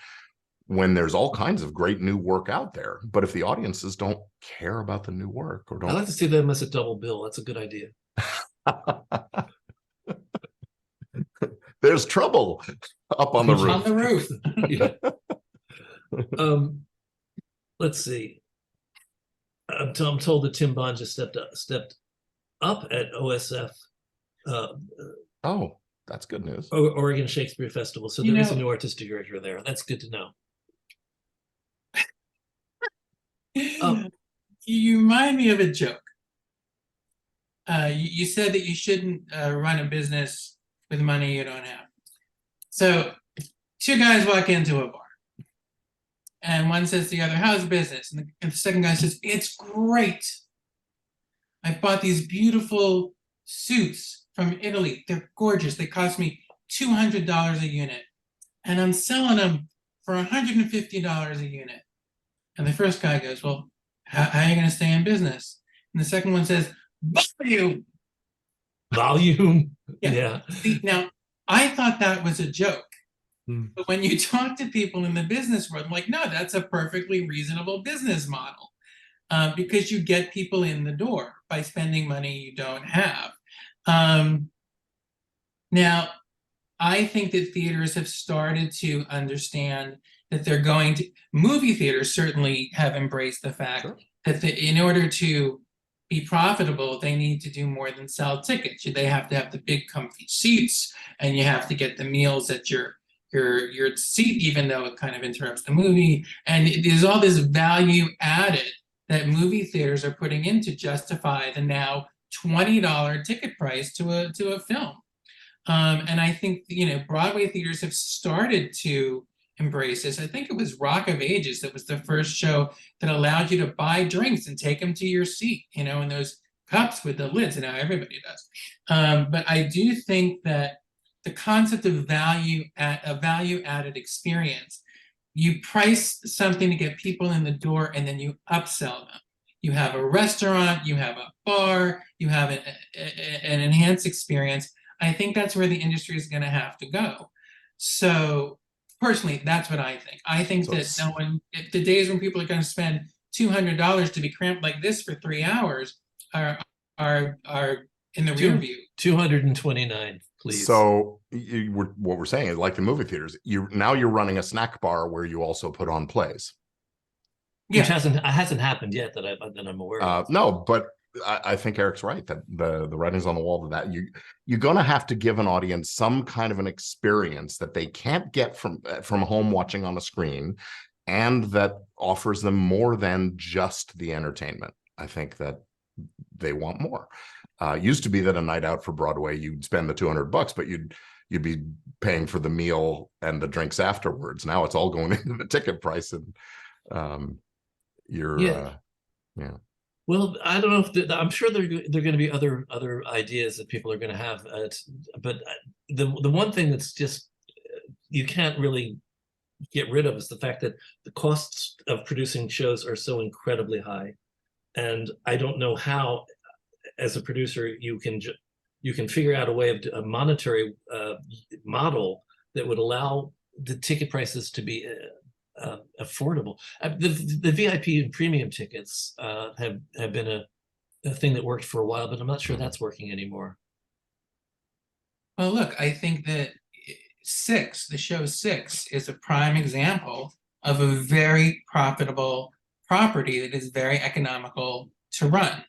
when there's all kinds of great new work out there. But if the audiences don't care about the new work or I like don't, to see them as a double bill. That's a good idea. there's trouble up on the On the roof. roof. Yeah. Let's see. I'm told that Tim Bond just stepped up at OSF, Oh, that's good news. Oregon Shakespeare Festival. So You there is a know- new artistic director there. That's good to know. You remind me of a joke. You said that you shouldn't run a business with money you don't have. So two guys walk into a bar, and one says to the other, "How's business?" And the second guy says, "It's great. I bought these beautiful suits from Italy. They're gorgeous. They cost me $200 a unit, and I'm selling them for $150 a unit." And the first guy goes, "Well, how are you going to stay in business?" And the second one says, "Volume." Volume. Yeah. Yeah. See, now, I thought that was a joke. Hmm. But when you talk to people in the business world, I'm like, no, that's a perfectly reasonable business model, because you get people in the door by spending money you don't have. Now, I think that theaters have started to understand that they're going to, movie theaters certainly have embraced the fact Sure. that in order to be profitable, they need to do more than sell tickets. They have to have the big comfy seats, and you have to get the meals at your seat, even though it kind of interrupts the movie. And there's all this value added that movie theaters are putting in to justify the now $20 ticket price to a film. And I think, Broadway theaters have started to embrace this. I think it was Rock of Ages that was the first show that allowed you to buy drinks and take them to your seat, in those cups with the lids, and now everybody does. But I do think that the concept of a value-added experience, you price something to get people in the door, and then you upsell them. You have a restaurant, you have a bar, you have an enhanced experience. I think that's where the industry is going to have to go. So personally, that's what I think. I think that the days when people are going to spend $200 to be cramped like this for 3 hours are in the rear view. 229, please. So what we're saying is, like the movie theaters, you're running a snack bar where you also put on plays. Which hasn't happened yet that I'm aware of. No, but I think Eric's right that the writing's on the wall to that. You're going to have to give an audience some kind of an experience that they can't get from home watching on a screen, and that offers them more than just the entertainment. I think that they want more. Used to be that a night out for Broadway, you'd spend the $200, but you'd be paying for the meal and the drinks afterwards. Now it's all going into the ticket price, and yeah. Well, I don't know if I'm sure there are going to be other ideas that people are going to have, but the one thing that's just you can't really get rid of is the fact that the costs of producing shows are so incredibly high, and I don't know how, as a producer, you can figure out a way of a monetary model that would allow the ticket prices to be affordable. The VIP and premium tickets have been a thing that worked for a while, but I'm not sure that's working anymore. Well, look, I think that the show Six is a prime example of a very profitable property that is very economical to run.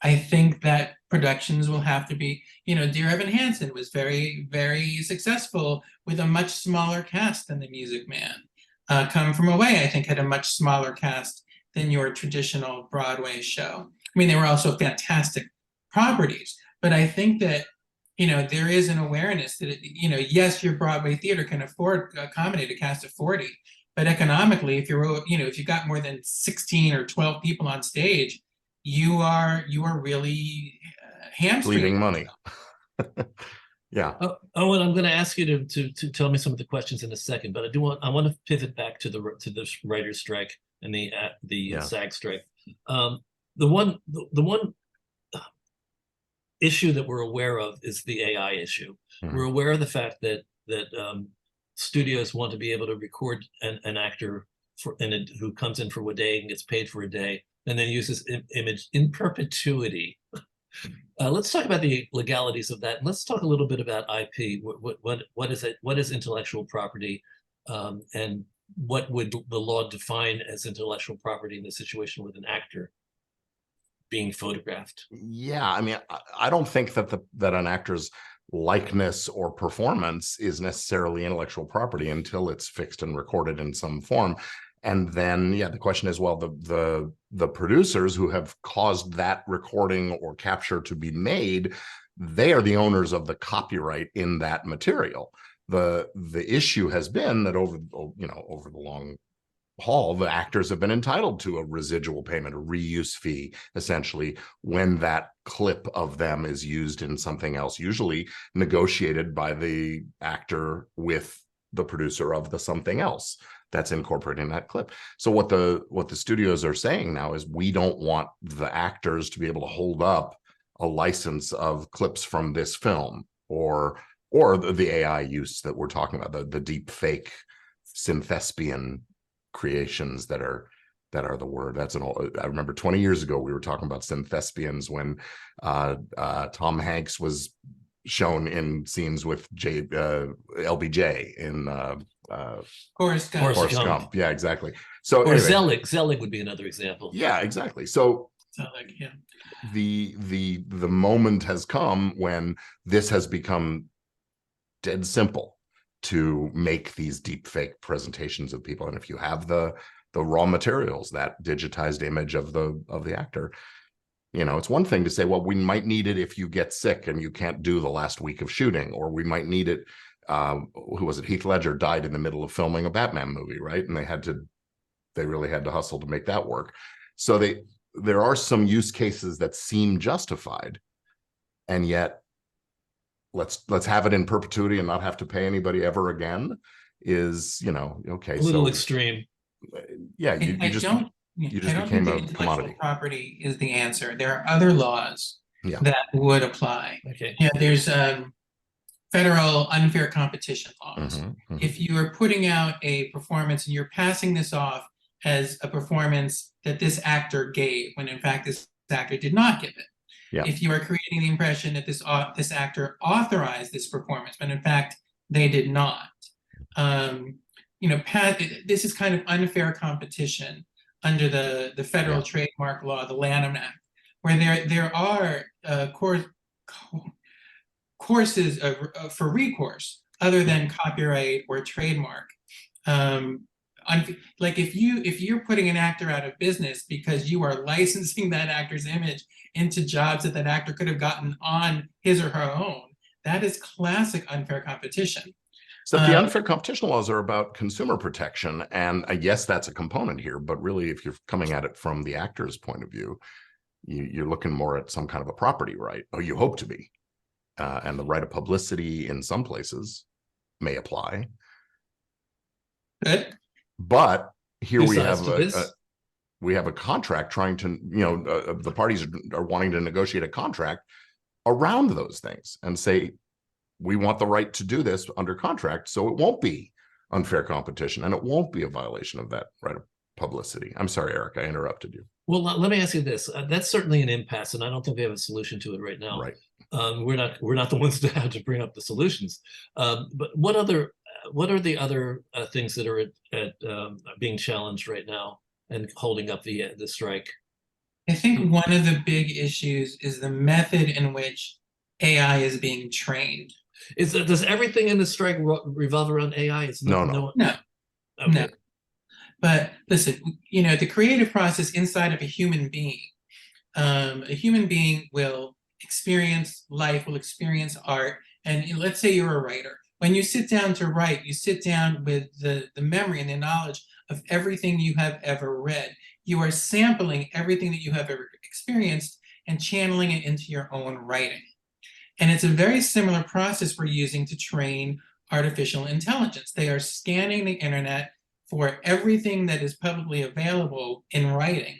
I think that productions will have to be, Dear Evan Hansen was very, very successful with a much smaller cast than The Music Man. Come From Away, I think, had a much smaller cast than your traditional Broadway show. I mean, they were also fantastic properties, but I think that, there is an awareness that, yes, your Broadway theater can accommodate a cast of 40, but economically, if you got more than 16 or 12 people on stage, you are really hamstringing. Bleeding money. Yeah. Owen, I'm going to ask you to tell me some of the questions in a second, but I want to pivot back to the writer's strike and the SAG strike. The one issue that we're aware of is the AI issue. Mm-hmm. We're aware of the fact that studios want to be able to record an actor who comes in for a day and gets paid for a day, and then uses image in perpetuity. Let's talk about the legalities of that. And let's talk a little bit about IP. What is it? What is intellectual property? And what would the law define as intellectual property in the situation with an actor being photographed? Yeah, I mean, I don't think that that an actor's likeness or performance is necessarily intellectual property until it's fixed and recorded in some form. And then, yeah, the question is, well, the producers who have caused that recording or capture to be made, they are the owners of the copyright in that material. The issue has been that over the long haul, the actors have been entitled to a residual payment, a reuse fee, essentially, when that clip of them is used in something else, usually negotiated by the actor with the producer of the something else that's incorporating that clip. So what the studios are saying now is, we don't want the actors to be able to hold up a license of clips from this film, or the AI use that we're talking about, the deep fake synthespian creations that are the word. That's I remember 20 years ago we were talking about synthespians when Tom Hanks was shown in scenes with LBJ in Forrest Gump. Forrest Gump. Yeah, exactly. So Or anyway, Zelig would be another example. yeah, exactly. So Yeah. the moment has come when this has become dead simple to make these deep fake presentations of people. And if you have the raw materials, that digitized image of the actor, it's one thing to say, well, we might need it if you get sick and you can't do the last week of shooting, or we might need it. Who was it? Heath Ledger died in the middle of filming a Batman movie, right? And they really had to hustle to make that work. So there are some use cases that seem justified, and yet let's have it in perpetuity and not have to pay anybody ever again is, okay. A little so extreme. Yeah, I don't became think a intellectual commodity. property is the answer. There are other laws Yeah. that would apply. Okay. Yeah, there's federal unfair competition laws. Mm-hmm, mm-hmm. If you are putting out a performance and you're passing this off as a performance that this actor gave, when in fact this actor did not give it. Yeah. If you are creating the impression that this actor authorized this performance, but in fact they did not. This is kind of unfair competition under the federal trademark law, the Lanham Act, where there are courses for recourse other than copyright or trademark. Like if you're putting an actor out of business because you are licensing that actor's image into jobs that actor could have gotten on his or her own, that is classic unfair competition. So the unfair competition laws are about consumer protection, and yes, that's a component here. But really, if you're coming at it from the actor's point of view, you're looking more at some kind of a property right, or you hope to be, and the right of publicity in some places may apply. Good. But here we have a contract trying to, the parties are wanting to negotiate a contract around those things and say, we want the right to do this under contract, so it won't be unfair competition and it won't be a violation of that right of publicity. I'm sorry, Eric, I interrupted you. Well, let me ask you this. That's certainly an impasse, and I don't think we have a solution to it right now. Right. We're not the ones to have to bring up the solutions. But what are the other things that are being challenged right now and holding up the strike? I think one of the big issues is the method in which AI is being trained. Does everything in the strike revolve around AI? No. Okay. No. But listen, the creative process inside of a human being will experience life, will experience art. And let's say you're a writer. When you sit down to write, you sit down with the memory and the knowledge of everything you have ever read. You are sampling everything that you have ever experienced and channeling it into your own writing. And it's a very similar process we're using to train artificial intelligence. They are scanning the internet for everything that is publicly available in writing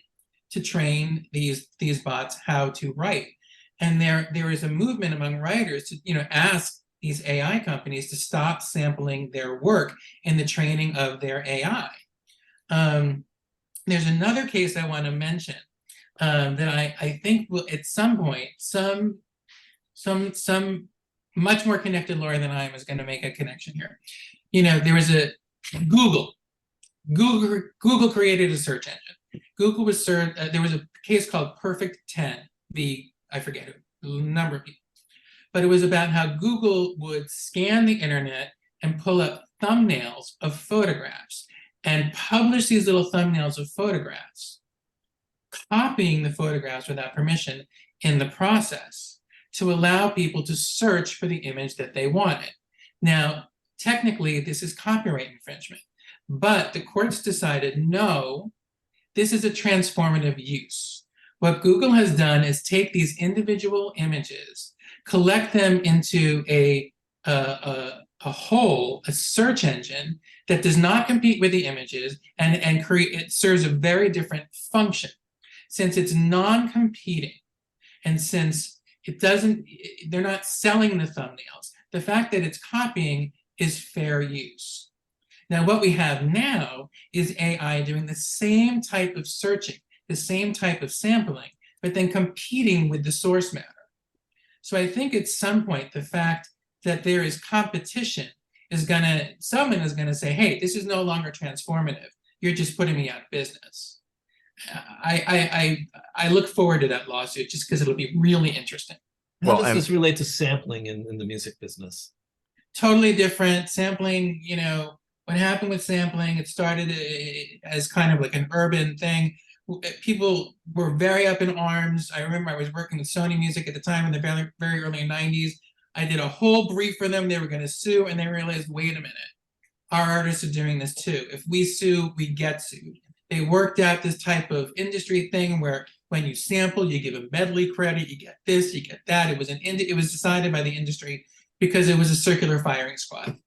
to train these bots how to write. And there is a movement among writers to ask these AI companies to stop sampling their work in the training of their AI. There's another case I want to mention that I think will at some point, some much more connected lawyer than I am is going to make a connection here. You know, there was a Google created a search engine. Google was served, there was a case called Perfect 10, I forget who, number of people. But it was about how Google would scan the internet and pull up thumbnails of photographs and publish these little thumbnails of photographs, copying the photographs without permission in the process to allow people to search for the image that they wanted. Now, technically, this is copyright infringement, but the courts decided, no, this is a transformative use. What Google has done is take these individual images, collect them into a whole, a search engine that does not compete with the images and it serves a very different function. Since it's non-competing and since they're not selling the thumbnails, the fact that it's copying is fair use. Now, what we have now is AI doing the same type of searching, the same type of sampling, but then competing with the source matter. So I think at some point, the fact that there is competition someone is gonna say, hey, this is no longer transformative. You're just putting me out of business. I look forward to that lawsuit just because it'll be really interesting. How does this relate to sampling in the music business? Totally different. Sampling, you know, what happened with sampling, it started as kind of like an urban thing. People were very up in arms. I remember I was working with Sony Music at the time in the very, very early 90s. I did a whole brief for them. They were going to sue, and they realized, wait a minute, our artists are doing this too. If we sue, we get sued. They worked out this type of industry thing where when you sample, you give a medley credit, you get this, you get that. It was decided by the industry because it was a circular firing squad.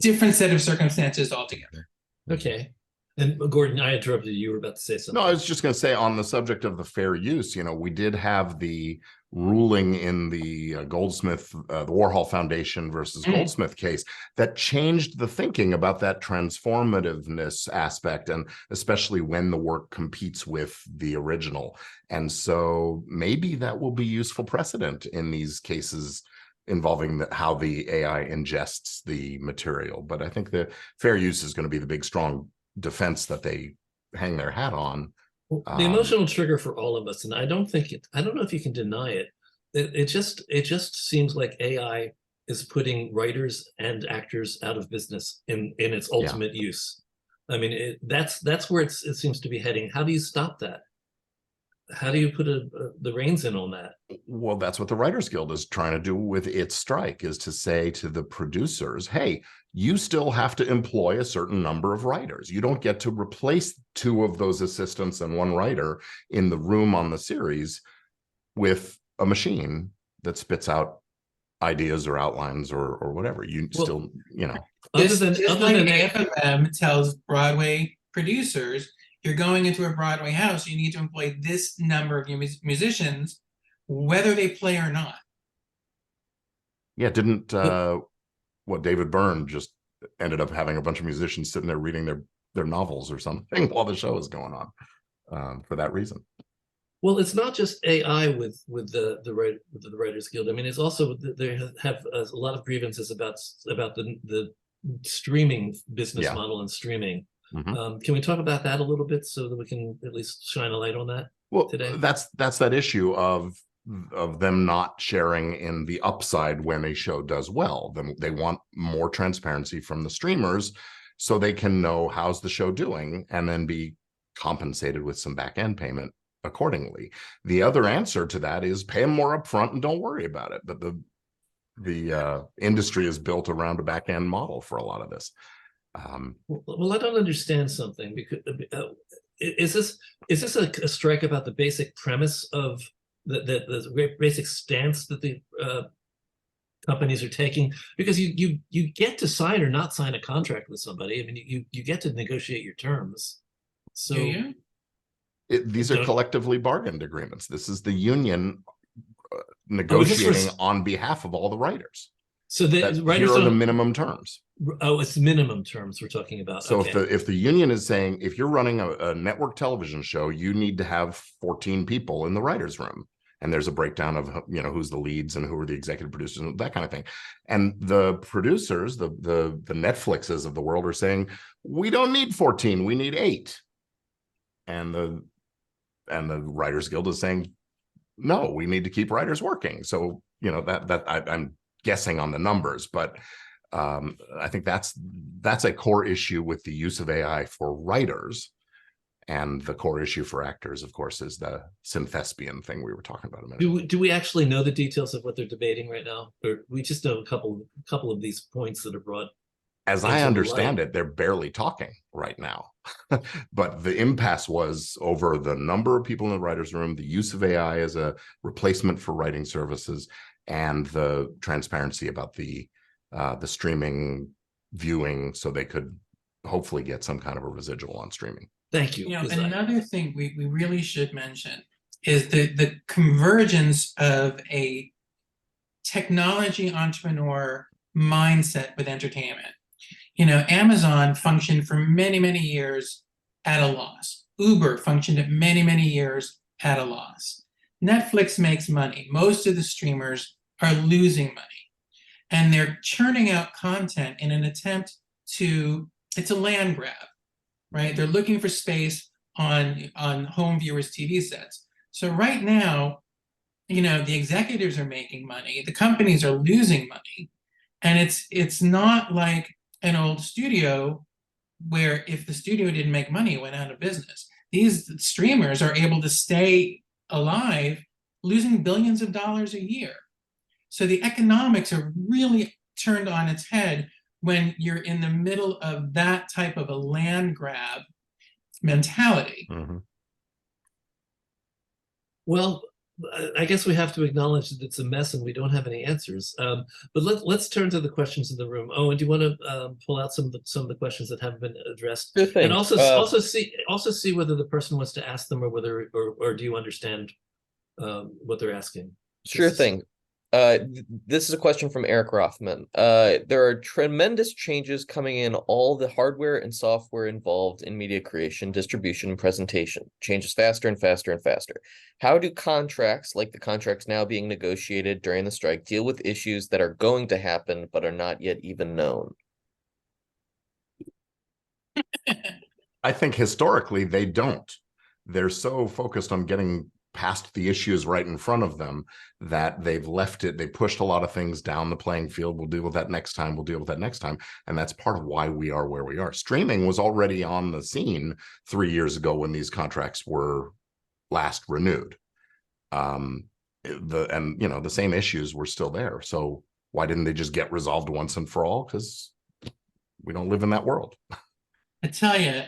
Different set of circumstances altogether. Okay. And Gordon, I interrupted you. You were about to say something. No, I was just going to say on the subject of the fair use, you know, we did have the ruling in the Goldsmith, the Warhol Foundation versus Goldsmith case that changed the thinking about that transformativeness aspect, and especially when the work competes with the original. And so maybe that will be useful precedent in these cases involving how the AI ingests the material. But I think the fair use is going to be the big, strong defense that they hang their hat on. The emotional trigger for all of us, and I don't know if you can deny it. It just seems like AI is putting writers and actors out of business in its ultimate use. I mean, that's where it seems to be heading. How do you stop that? How do you put the reins in on that? Well, that's what the Writers Guild is trying to do with its strike, is to say to the producers, hey, you still have to employ a certain number of writers. You don't get to replace two of those assistants and one writer in the room on the series with a machine that spits out ideas or outlines or whatever. Still, you know. Just like AFM tells Broadway producers, you're going into a Broadway house, you need to employ this number of musicians, whether they play or not. Yeah, didn't David Byrne just ended up having a bunch of musicians sitting there reading their novels or something while the show was going on for that reason. Well, it's not just AI with the Writers Guild. I mean, it's also they have a lot of grievances about the streaming business model and streaming. Can we talk about that a little bit so that we can at least shine a light on that today? That's that issue of them not sharing in the upside when a show does well. They want more transparency from the streamers so they can know how's the show doing and then be compensated with some back end payment accordingly. The other answer to that is pay them more upfront and don't worry about it. But the industry is built around a back end model for a lot of this. Well, I don't understand something, because is this a strike about the basic premise of the basic stance that the companies are taking? Because you get to sign or not sign a contract with somebody. I mean, you get to negotiate your terms. So these are collectively bargained agreements. This is the union negotiating on behalf of all the writers. So the That writers here are the don't. minimum terms. Oh, it's minimum terms we're talking about. So Okay. if the union is saying, if you're running a network television show, you need to have 14 people in the writers' room. And there's a breakdown of, you know, who's the leads and who are the executive producers and that kind of thing. And the producers, the Netflixes of the world are saying, we don't need 14, we need 8. And the Writers Guild is saying, no, we need to keep writers working. So, you know, I'm guessing on the numbers, but I think that's a core issue with the use of AI for writers. And the core issue for actors, of course, is the synthespian thing we were talking about a minute ago. Do we actually know the details of what they're debating right now? Or we just know a couple of these points that are brought. As I understand it, they're barely talking right now. But the impasse was over the number of people in the writer's room, the use of AI as a replacement for writing services, and the transparency about the streaming viewing, so they could hopefully get some kind of a residual on streaming. Thank you. You know, another thing we really should mention is the convergence of a technology entrepreneur mindset with entertainment. You know, Amazon functioned for many, many years at a loss. Uber functioned at many, many years at a loss. Netflix makes money. Most of the streamers are losing money. And they're churning out content in an attempt to, it's a land grab, right? They're looking for space on home viewers' TV sets. So right now, you know, the executives are making money, the companies are losing money. And it's not like an old studio where if the studio didn't make money, it went out of business. These streamers are able to stay alive, losing billions of dollars a year. So the economics are really turned on its head when you're in the middle of that type of a land grab mentality. Mm-hmm. Well, I guess we have to acknowledge that it's a mess and we don't have any answers. But let's turn to the questions in the room. Oh, and do you want to pull out some of the questions that haven't been addressed? Good thing. And also see whether the person wants to ask them, or whether or do you understand what they're asking? Sure thing. This is a question from Eric Rothman. There are tremendous changes coming in all the hardware and software involved in media creation, distribution, and presentation. Changes faster and faster and faster. How do contracts, like the contracts now being negotiated during the strike, deal with issues that are going to happen but are not yet even known? I think historically they don't. They're so focused on getting past the issues right in front of them that they've left it. They pushed a lot of things down the playing field. We'll deal with that next time. We'll deal with that next time. And that's part of why we are where we are. Streaming was already on the scene 3 years ago when these contracts were last renewed. And you know, the same issues were still there. So why didn't they just get resolved once and for all? Because we don't live in that world. I tell you,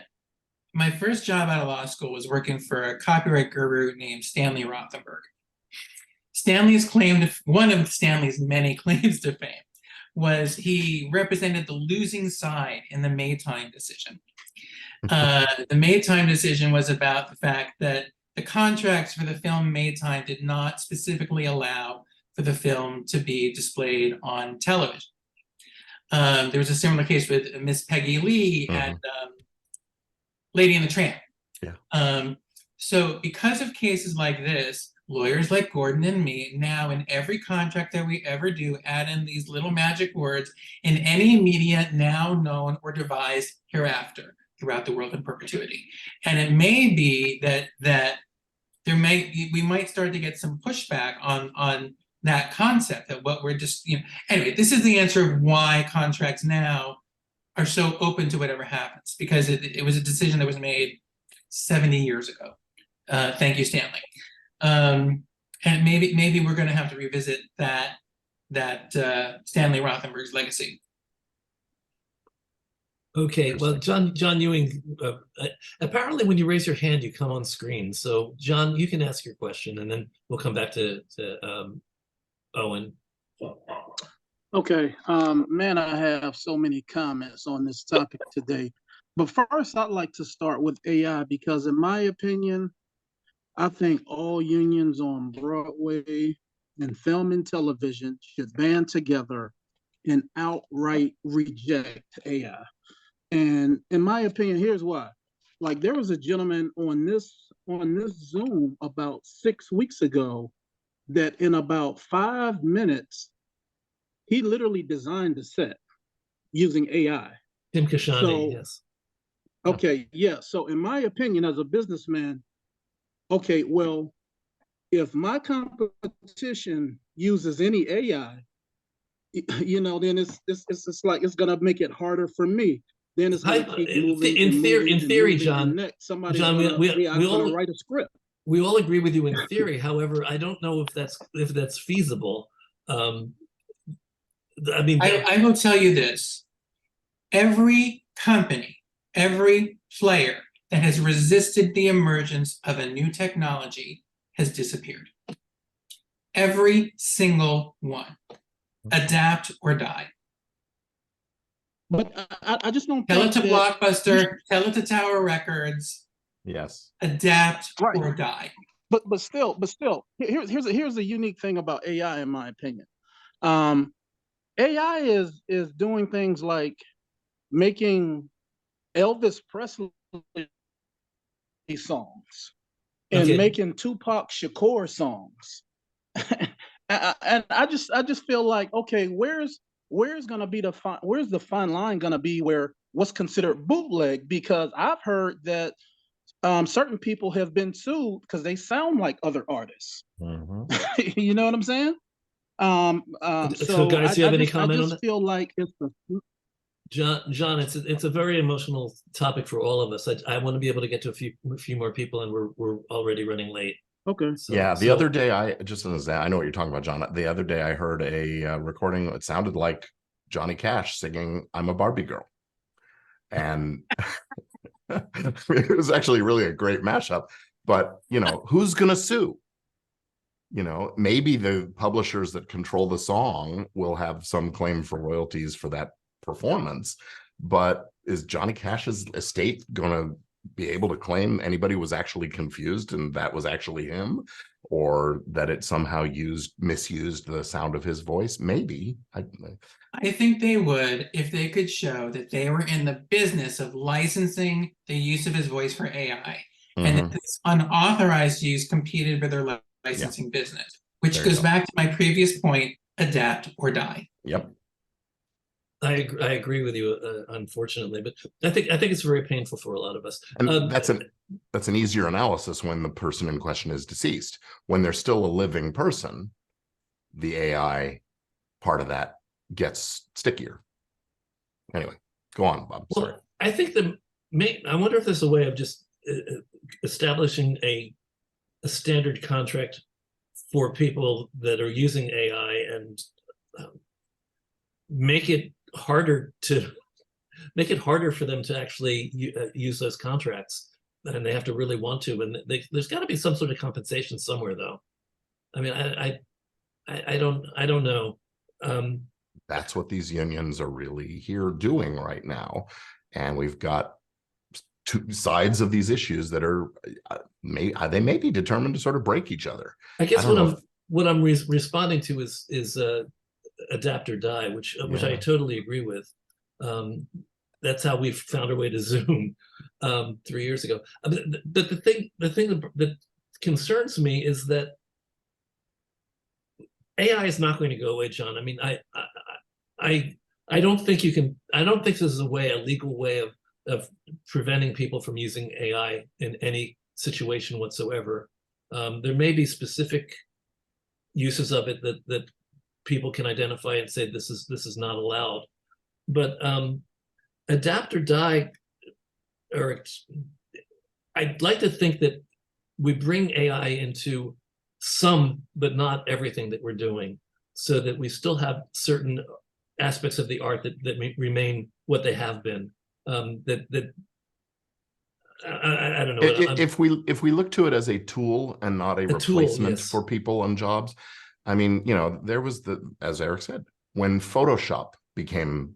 my first job out of law school was working for a copyright guru named Stanley Rothenberg. One of Stanley's many claims to fame was he represented the losing side in the Maytime decision. The Maytime decision was about the fact that the contracts for the film Maytime did not specifically allow for the film to be displayed on television. There was a similar case with Miss Peggy Lee and Lady and the Tramp. Yeah. So because of cases like this, lawyers like Gordon and me now in every contract that we ever do add in these little magic words: in any media now known or devised hereafter, throughout the world in perpetuity. And it may be that we might start to get some pushback on that concept, that what we're just, you know, anyway, this is the answer of why contracts now are so open to whatever happens, because it was a decision that was made 70 years ago. Thank you, Stanley. And maybe we're going to have to revisit that Stanley Rothenberg's legacy. Okay, well, John Ewing, apparently when you raise your hand, you come on screen. So John, you can ask your question, and then we'll come back to Owen. Okay, man, I have so many comments on this topic today. But first, I'd like to start with AI, because in my opinion, I think all unions on Broadway and film and television should band together and outright reject AI. And in my opinion, here's why. Like there was a gentleman on this Zoom about 6 weeks ago that in about 5 minutes, he literally designed a set using AI. Tim Kashani, So, yes. okay, yeah. So in my opinion, as a businessman, okay, well, if my competition uses any AI, then it's like it's gonna make it harder for me. Then it's gonna keep moving in and theory, moving in and theory, moving, John, and next somebody's John, gonna we gonna all write a script. we all agree with you in theory. However, I don't know if that's feasible. I mean, I will tell you this. Every company, every player that has resisted the emergence of a new technology has disappeared. Every single one. Adapt or die. But I just don't Tell it think to that Blockbuster, tell it to Tower Records, Yes. adapt Right. or die. but still, here's a unique thing about AI, in my opinion. AI is doing things like making Elvis Presley songs and okay. making Tupac Shakur songs. And I just feel like, okay, where's gonna be where's the fine line gonna be where what's considered bootleg? Because I've heard that certain people have been sued because they sound like other artists. Mhm. You know what I'm saying? So guys, do you have any comment on I that? just feel like it's John, it's a very emotional topic for all of us. I want to be able to get to a few more people, and we're already running late. okay. So, Yeah, the other day I know what you're talking about, John. The other day I heard a recording. It sounded like Johnny Cash singing "I'm a Barbie Girl," and it was actually really a great mashup. But who's gonna sue? Maybe the publishers that control the song will have some claim for royalties for that performance, but is Johnny Cash's estate gonna be able to claim anybody was actually confused and that was actually him, or that it somehow misused the sound of his voice? Maybe. I think they would if they could show that they were in the business of licensing the use of his voice for AI, and that this unauthorized use competed with their licensing business, which goes back to my previous point: adapt or die. Yep. I agree with you, unfortunately, but I think it's very painful for a lot of us. And that's an easier analysis when the person in question is deceased. When they're still a living person, the AI part of that gets stickier. Anyway, go on, Bob. Well, sorry. I think I wonder if there's a way of just establishing a standard contract for people that are using AI and make it harder for them to actually use those contracts, and they have to really want to. And there's got to be some sort of compensation somewhere, though. I mean, I don't know. That's what these unions are really here doing right now, and we've got two sides of these issues that are they may be determined to sort of break each other. I guess what I'm responding to is adapt or die, which I totally agree with. That's how we found our way to Zoom 3 years ago. But the thing that concerns me is that AI is not going to go away, John. I mean, I don't think you can. I don't think this is a legal way of preventing people from using AI in any situation whatsoever. There may be specific uses of it that people can identify and say this is not allowed, but adapt or die, Eric, I'd like to think that we bring AI into some, but not everything that we're doing, so that we still have certain aspects of the art that remain what they have been. I don't know. If we look to it as a tool and not a replacement for people and jobs, I mean, there was as Eric said, when Photoshop became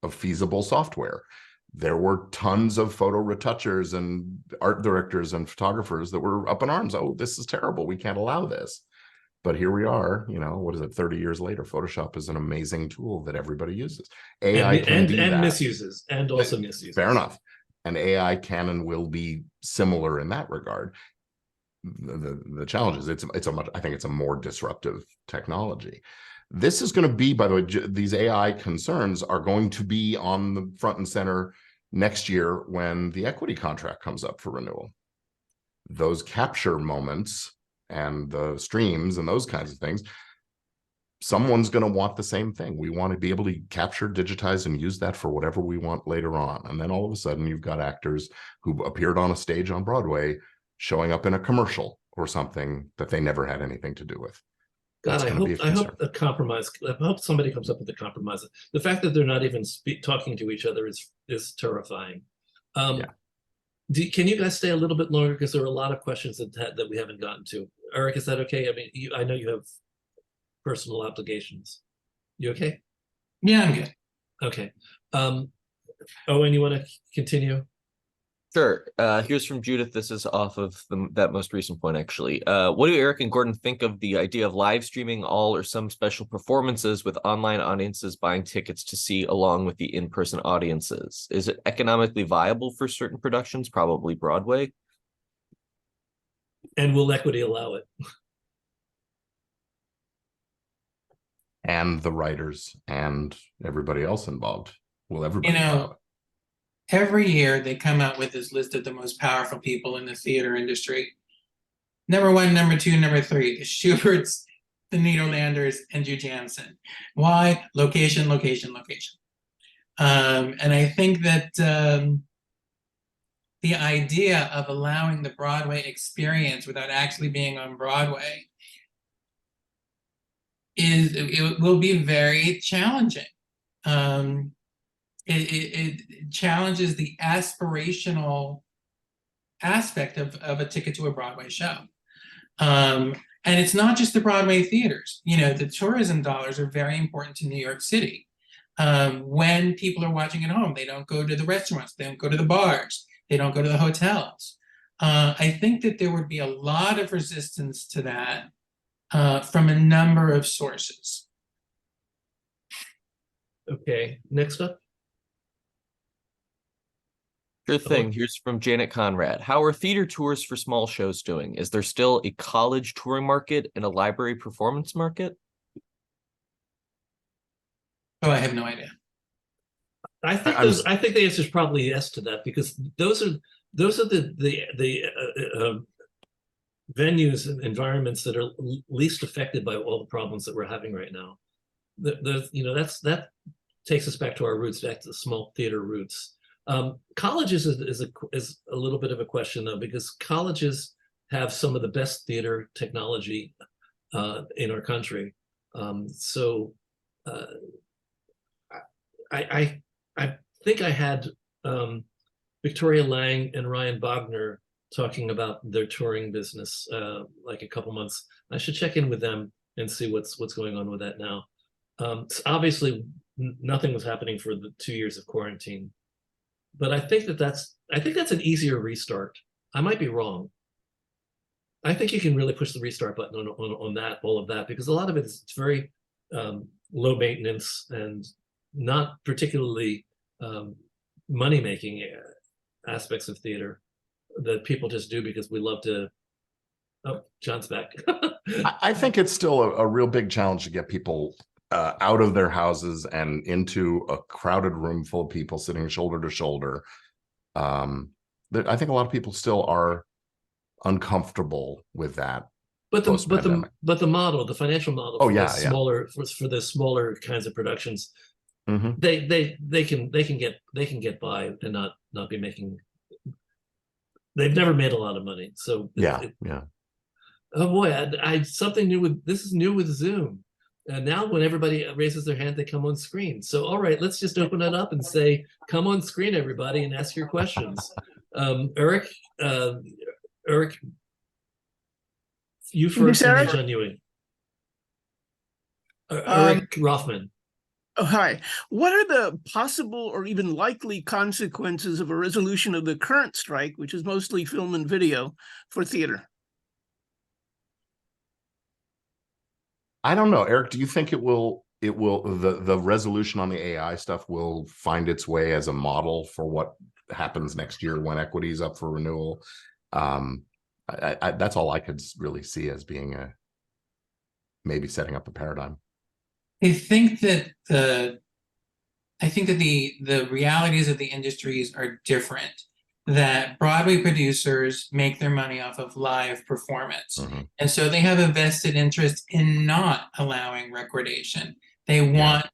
a feasible software, there were tons of photo retouchers and art directors and photographers that were up in arms. Oh, this is terrible. We can't allow this. But here we are, you know, what is it, 30 years later? Photoshop is an amazing tool that everybody uses. AI can be and that. misuses, and also misuses. Fair enough. And AI can and will be similar in that regard. The challenge is I think it's a more disruptive technology. This is going to be, by the way, these AI concerns are going to be on the front and center next year when the equity contract comes up for renewal. Those capture moments and the streams and those kinds of things, someone's going to want the same thing. We want to be able to capture, digitize, and use that for whatever we want later on. And then all of a sudden, you've got actors who appeared on a stage on Broadway showing up in a commercial or something that they never had anything to do with. God, I hope a compromise. I hope somebody comes up with a compromise. The fact that they're not even talking to each other is terrifying. Yeah. Can you guys stay a little bit longer, because there are a lot of questions that we haven't gotten to? Eric, is that okay? I mean, I know you have personal obligations. You okay? Yeah, I'm good. Okay. Owen, you want to continue? Sure. Here's from Judith. This is off of that most recent point, actually. What do Eric and Gordon think of the idea of live streaming all or some special performances with online audiences buying tickets to see along with the in-person audiences? Is it economically viable for certain productions, probably Broadway? And will equity allow it? And the writers and everybody else involved. Will everybody allow it? Every year they come out with this list of the most powerful people in the theater industry. Number 1, number 2, number 3, the Schuberts, the Nederlanders, and Hugh Jansen. Why? Location, location, location. And I think that the idea of allowing the Broadway experience without actually being on Broadway it will be very challenging. It challenges the aspirational aspect of a ticket to a Broadway show. And it's not just the Broadway theaters. You know, the tourism dollars are very important to New York City. When people are watching at home, they don't go to the restaurants, they don't go to the bars, they don't go to the hotels. I think that there would be a lot of resistance to that from a number of sources. Okay, next up. Sure thing. Here's from Janet Conrad. How are theater tours for small shows doing? Is there still a college touring market and a library performance market? Oh, I have no idea. I think the answer is probably yes to that, because those are the venues and environments that are least affected by all the problems that we're having right now. That takes us back to our roots, back to the small theater roots. Colleges is a little bit of a question, though, because colleges have some of the best theater technology in our country. I think I had Victoria Lang and Ryan Bogner talking about their touring business like a couple months. I should check in with them and see what's going on with that now. Obviously, nothing was happening for the 2 years of quarantine, but I think that's an easier restart. I might be wrong. I think you can really push the restart button on that, all of that, because a lot of it is very low maintenance and not particularly money-making aspects of theater that people just do because we love to. Oh, John's back. I think it's still a real big challenge to get people out of their houses and into a crowded room full of people sitting shoulder to shoulder. I think a lot of people still are uncomfortable with that. But the model, the financial model, for the smaller kinds of productions, mm-hmm. they can get by and not be making. They've never made a lot of money, so yeah. Oh boy, something new with this is new with Zoom. And now when everybody raises their hand, they come on screen. So all right, let's just open it up and say, come on screen, everybody, and ask your questions. Eric, you first, and then John Ewing. Eric Rothman. Oh, hi. What are the possible or even likely consequences of a resolution of the current strike, which is mostly film and video, for theater? I don't know, Eric, do you think the resolution on the AI stuff will find its way as a model for what happens next year when equity is up for renewal? That's all I could really see as being maybe setting up a paradigm. I think that the realities of the industries are different. That Broadway producers make their money off of live performance. And so they have a vested interest in not allowing recordation. They want,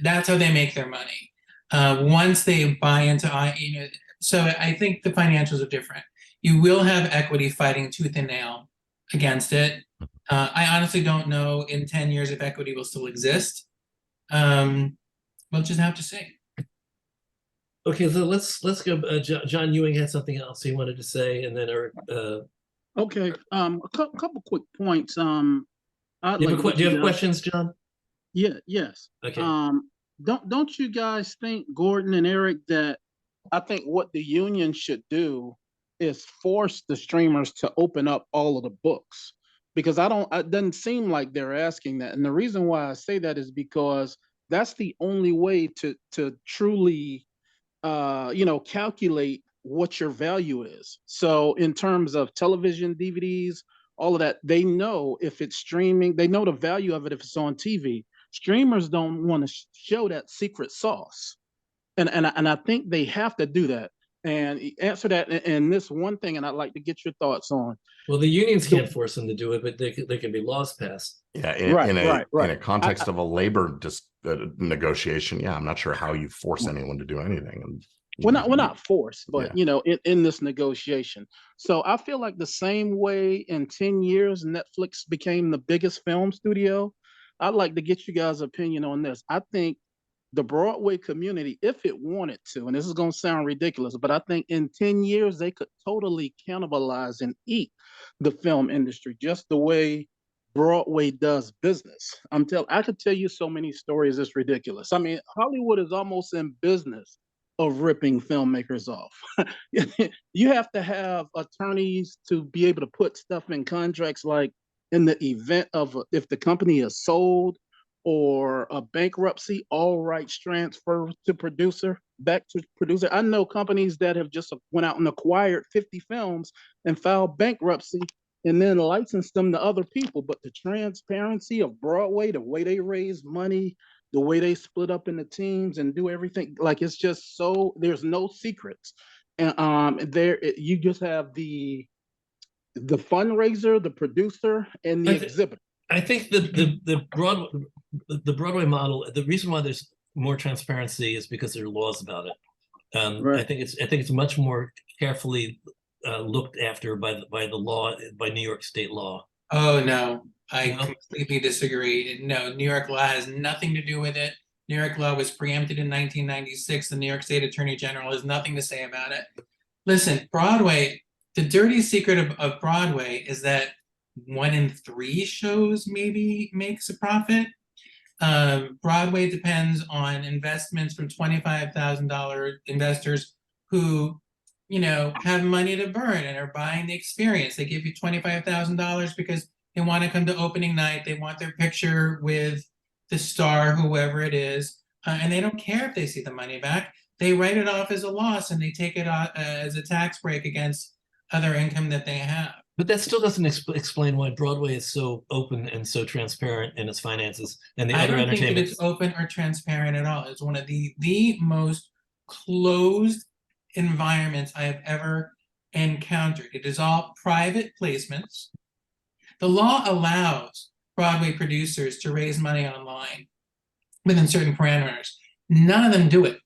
that's how they make their money. Once they buy into, so I think the financials are different. You will have equity fighting tooth and nail against it. I honestly don't know in 10 years if equity will still exist. We'll just have to see. Okay, so let's go. John Ewing had something else he wanted to say, and then Eric. Okay, a couple quick points. Do you have questions, John? Yeah, yes. Okay. Don't you guys think, Gordon and Eric, that I think what the union should do is force the streamers to open up all of the books? Because it doesn't seem like they're asking that. And the reason why I say that is because that's the only way to truly calculate what your value is. So in terms of television, DVDs, all of that, they know if it's streaming, they know the value of it if it's on TV. Streamers don't want to show that secret sauce. And I think they have to do that. And answer that in this one thing, and I'd like to get your thoughts on. Well, the unions can't force them to do it, but they can be laws passed. Yeah, in a context of a labor negotiation, yeah, I'm not sure how you force anyone to do anything. We're not forced, but in this negotiation. So I feel like the same way in 10 years Netflix became the biggest film studio. I'd like to get you guys' opinion on this. I think the Broadway community, if it wanted to, and this is going to sound ridiculous, but I think in 10 years they could totally cannibalize and eat the film industry just the way Broadway does business. I could tell you so many stories. It's ridiculous. I mean, Hollywood is almost in business of ripping filmmakers off. You have to have attorneys to be able to put stuff in contracts, like in the event of if the company is sold or a bankruptcy, all rights transfer to producer, back to producer. I know companies that have just went out and acquired 50 films and filed bankruptcy and then licensed them to other people. But the transparency of Broadway, the way they raise money, the way they split up into teams and do everything, like it's just so, there's no secrets. And you just have the fundraiser, the producer, and the exhibitor. I think the Broadway model, the reason why there's more transparency is because there are laws about it. Right. I think it's much more carefully looked after by the law, by New York state law. Oh no, I completely disagree. No, New York law has nothing to do with it. New York law was preempted in 1996. The New York State Attorney General has nothing to say about it. Listen, Broadway, the dirty secret of Broadway is that 1 in 3 shows maybe makes a profit. Broadway depends on investments from $25,000 investors who, have money to burn and are buying the experience. They give you $25,000 because they want to come to opening night. They want their picture with the star, whoever it is, and they don't care if they see the money back. They write it off as a loss and they take it as a tax break against other income that they have. But that still doesn't explain why Broadway is so open and so transparent in its finances, and the other entertainment. I don't think that it's open or transparent at all. It's one of the most closed environments I have ever encountered. It is all private placements. The law allows Broadway producers to raise money online within certain parameters. None of them do it,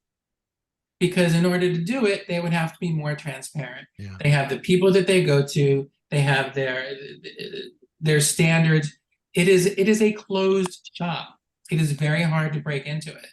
because in order to do it, they would have to be more transparent. Yeah. They have the people that they go to. They have their standards. It is a closed shop. It is very hard to break into it.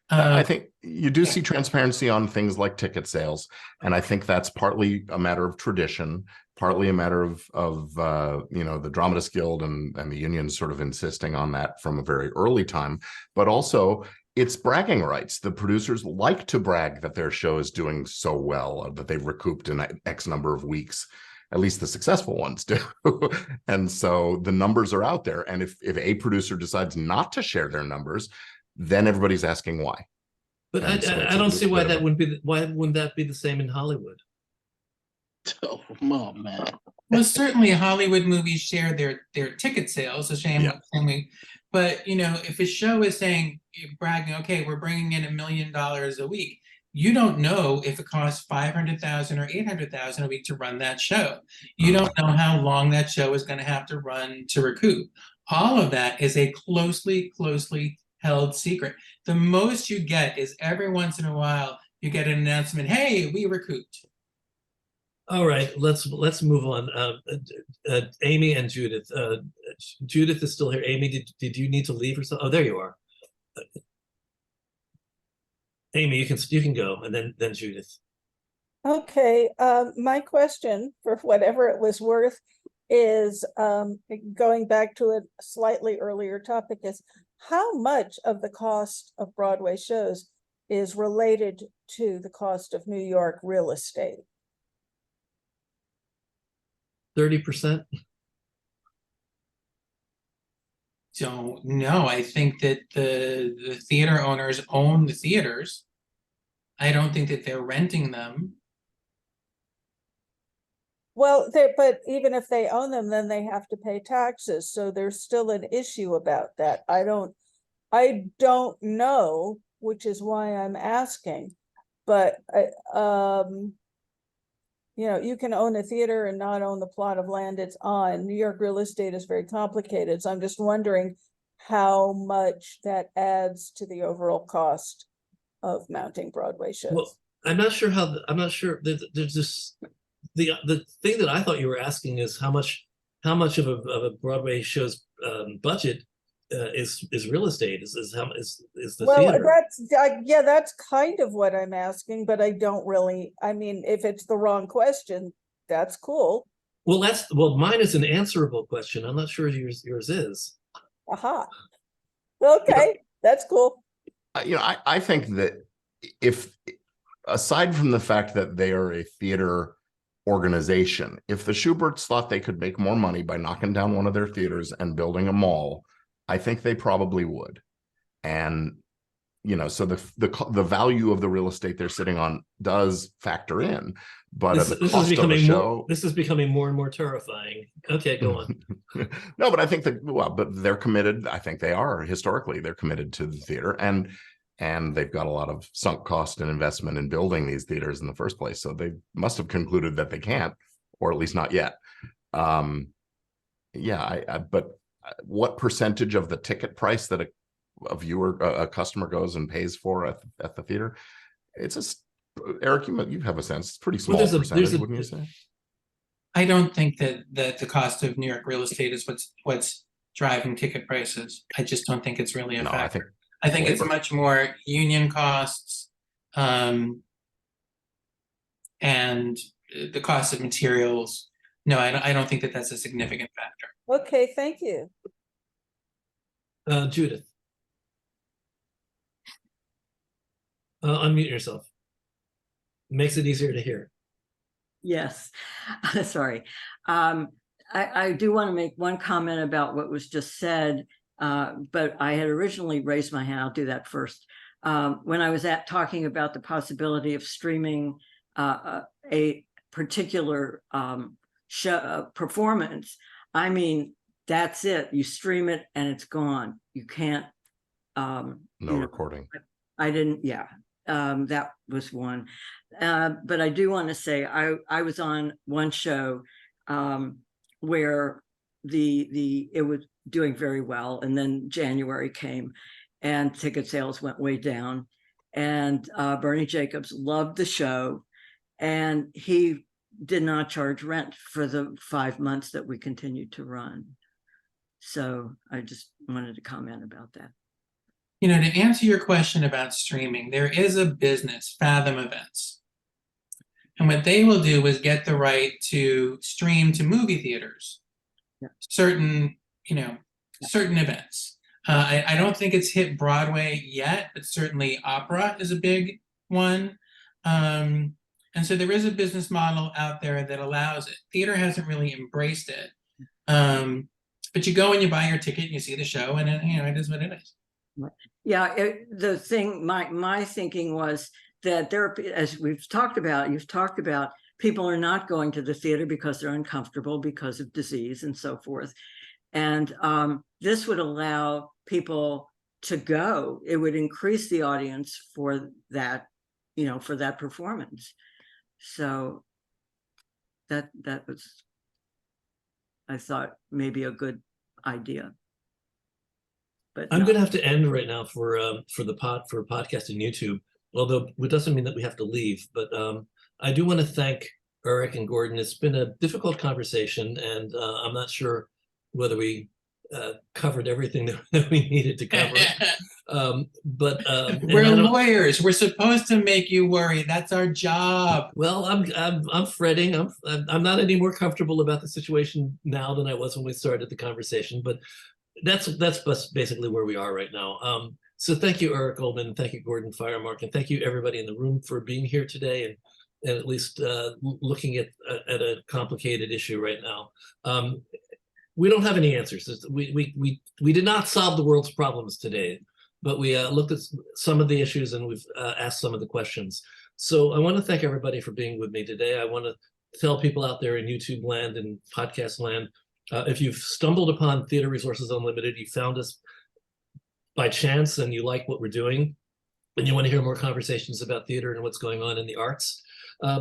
I think you do see transparency on things like ticket sales, and I think that's partly a matter of tradition, partly a matter of the Dramatists Guild and the unions sort of insisting on that from a very early time, but also it's bragging rights. The producers like to brag that their show is doing so well, that they've recouped in X number of weeks. At least the successful ones do. And so the numbers are out there. And if a producer decides not to share their numbers, then everybody's asking why. But And so it's I a don't see little why bit of that wouldn't be why wouldn't that be the same in Hollywood? Oh, man. Well, certainly Hollywood movies share their ticket sales, the Yeah. same, but you know, if a show is saying, bragging, okay, we're bringing in $1 million a week, you don't know if it costs 500,000 or 800,000 a week to run that show. You don't know how long that show is going to have to run to recoup. All of that is a closely held secret. The most you get is every once in a while you get an announcement, hey, we recouped. All right, let's move on. Amy and Judith. Judith is still here. Amy, did you need to leave or something? Oh, there you are. Amy, you can go, and then Judith. Okay, my question, for whatever it was worth, is going back to a slightly earlier topic, is how much of the cost of Broadway shows is related to the cost of New York real estate? 30%? Don't know. I think that the theater owners own the theaters. I don't think that they're renting them. Well, but even if they own them, then they have to pay taxes. So there's still an issue about that. I don't know, which is why I'm asking. But you know, you can own a theater and not own the plot of land it's on. New York real estate is very complicated. So I'm just wondering how much that adds to the overall cost of mounting Broadway shows. Well, I'm not sure how. I'm not sure. There's this. The thing that I thought you were asking is how much of a Broadway show's budget is real estate, is the theater. Yeah, that's kind of what I'm asking, but I don't really, I mean, if it's the wrong question, that's cool. Well, mine is an answerable question. I'm not sure yours is. Aha. Okay, that's cool. You know, I think that if, aside from the fact that they are a theater organization, if the Schuberts thought they could make more money by knocking down one of their theaters and building a mall, I think they probably would. And, you know, so the value of the real estate they're sitting on does factor in, but This is becoming more and more terrifying. Okay, go on. No, but I think that, well, but they're committed. I think they are, historically, they're committed to the theater, and they've got a lot of sunk cost and investment in building these theaters in the first place. So they must have concluded that they can't, or at least not yet. Yeah, but what percentage of the ticket price that a customer goes and pays for at the theater? It's Eric, you have a sense. It's pretty small percentage, wouldn't you say? I don't think that the cost of New York real estate is what's driving ticket prices. I just don't think it's really a factor. I think it's much more union costs, and the cost of materials. No, I don't think that that's a significant factor. Okay, thank you. Judith, unmute yourself. Makes it easier to hear. Yes, sorry. I do want to make one comment about what was just said, but I had originally raised my hand. I'll do that first. When I was talking about the possibility of streaming a particular performance, I mean, that's it. You stream it and it's gone. You can't. No recording. That was one. But I do want to say I was on one show where it was doing very well, and then January came and ticket sales went way down, and Bernie Jacobs loved the show, and he did not charge rent for the 5 months that we continued to run. So I just wanted to comment about that. You know, to answer your question about streaming, there is a business, Fathom Events. And what they will do is get the right to stream to movie theaters, certain events. I don't think it's hit Broadway yet, but certainly opera is a big one. And so there is a business model out there that allows it. Theater hasn't really embraced it. But you go and you buy your ticket and you see the show, and it, it is what it is. Yeah, the thing, my thinking was that there, as you've talked about, people are not going to the theater because they're uncomfortable because of disease and so forth. And this would allow people to go. It would increase the audience for that, for that performance. So that was, I thought, maybe a good idea. But I'm no. going to have to end right now for podcast and YouTube. Although it doesn't mean that we have to leave, but I do want to thank Eric and Gordon. It's been a difficult conversation, and I'm not sure whether we covered everything that we needed to cover. But we're lawyers. We're supposed to make you worry. That's our job. Well, I'm fretting. I'm not any more comfortable about the situation now than I was when we started the conversation. But that's basically where we are right now. So thank you, Eric Goldman. Thank you, Gordon Firemark, and thank you everybody in the room for being here today and at least looking at a complicated issue right now. We don't have any answers. We did not solve the world's problems today, but we looked at some of the issues and we've asked some of the questions. So I want to thank everybody for being with me today. I want to tell people out there in YouTube land and podcast land, if you've stumbled upon Theater Resources Unlimited, you found us by chance and you like what we're doing, and you want to hear more conversations about theater and what's going on in the arts,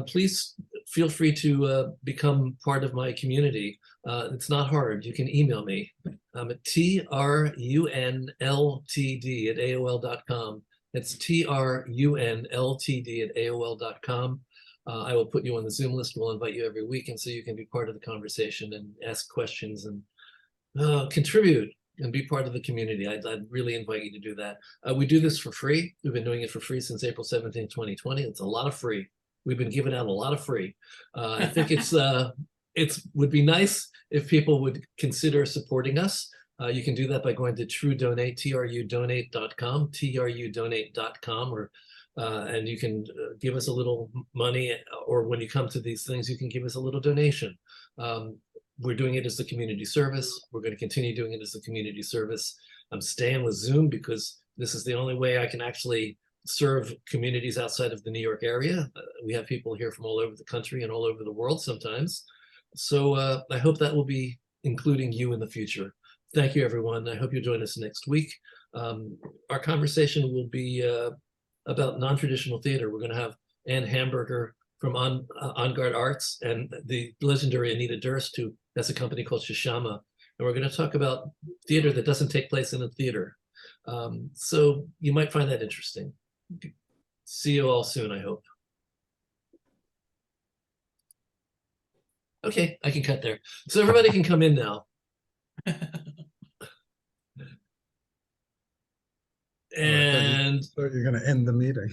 please feel free to become part of my community. It's not hard. You can email me. I'm at trunltd@aol.com. It's trunltd@aol.com. I will put you on the Zoom list. We'll invite you every week, and so you can be part of the conversation and ask questions and contribute and be part of the community. I'd really invite you to do that. We do this for free. We've been doing it for free since April 17, 2020. It's a lot of free. We've been giving out a lot of free. I think it would be nice if people would consider supporting us. You can do that by going to TRUDonate, trudonate.com, trudonate.com, or and you can give us a little money, or when you come to these things, you can give us a little donation. We're doing it as a community service. We're going to continue doing it as a community service. I'm staying with Zoom because this is the only way I can actually serve communities outside of the New York area. We have people here from all over the country and all over the world sometimes. So I hope that will be including you in the future. Thank you, everyone. I hope you'll join us next week. Our conversation will be about non-traditional theater. We're going to have Ann Hamburger from On Guard Arts and the legendary Anita Durst, who has a company called Shishama. And we're going to talk about theater that doesn't take place in a theater. So you might find that interesting. See you all soon, I hope. Okay, I can cut there. So everybody can come in now. And so you're going to end the meeting.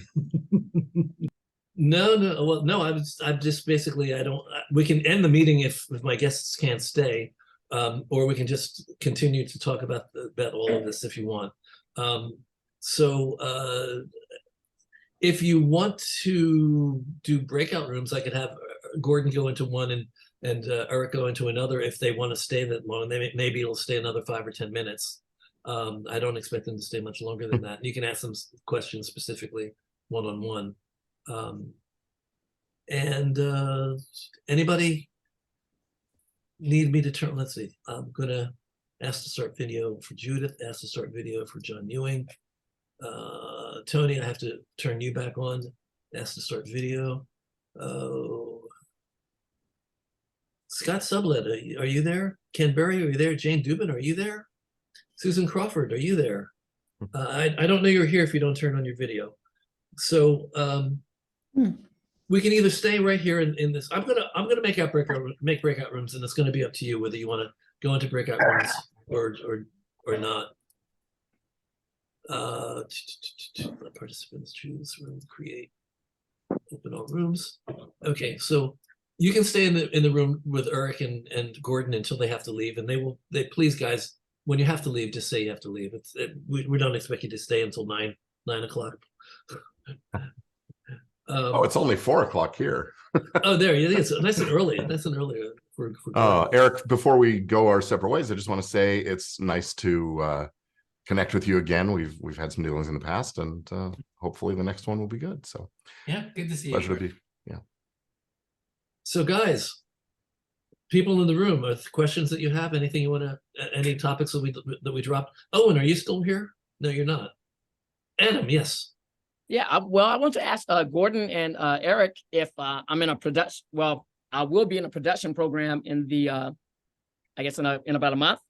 No, well, no, I'm just basically, we can end the meeting if my guests can't stay, or we can just continue to talk about all of this if you want. If you want to do breakout rooms, I could have Gordon go into one and Eric go into another if they want to stay that long. Maybe it'll stay another 5 or 10 minutes. I don't expect them to stay much longer than that. You can ask them questions specifically one-on-one. Anybody need me to turn? Let's see. I'm gonna ask to start video for Judith. Ask to start video for John Ewing. Tony, I have to turn you back on. Ask to start video. Scott Sublett, are you there? Ken Berry, are you there? Jane Dubin, are you there? Susan Crawford, are you there? I don't know you're here if you don't turn on your video. So we can either stay right here in this. I'm gonna make breakout rooms, and it's gonna be up to you whether you want to go into breakout rooms or not. Let participants choose room, create, open all rooms. Okay, so you can stay in the room with Eric and Gordon until they have to leave, and they please, guys, when you have to leave, just say you have to leave. We don't expect you to stay until 9 o'clock. Oh, it's only 4 o'clock here. Oh, there, you think it's nice and early. Nice and early for Eric, before we go our separate ways, I just want to say it's nice to connect with you again. We've had some dealings in the past, and hopefully the next one will be good. So Yeah, good to see pleasure you. to be. Yeah. So, guys, people in the room, questions that you have, anything you want to, any topics that we dropped? Owen, are you still here? No, you're not. Adam, yes. Yeah, well, I want to ask Gordon and Eric if I'm in a production. Well, I will be in a production program in the, I guess in about a month,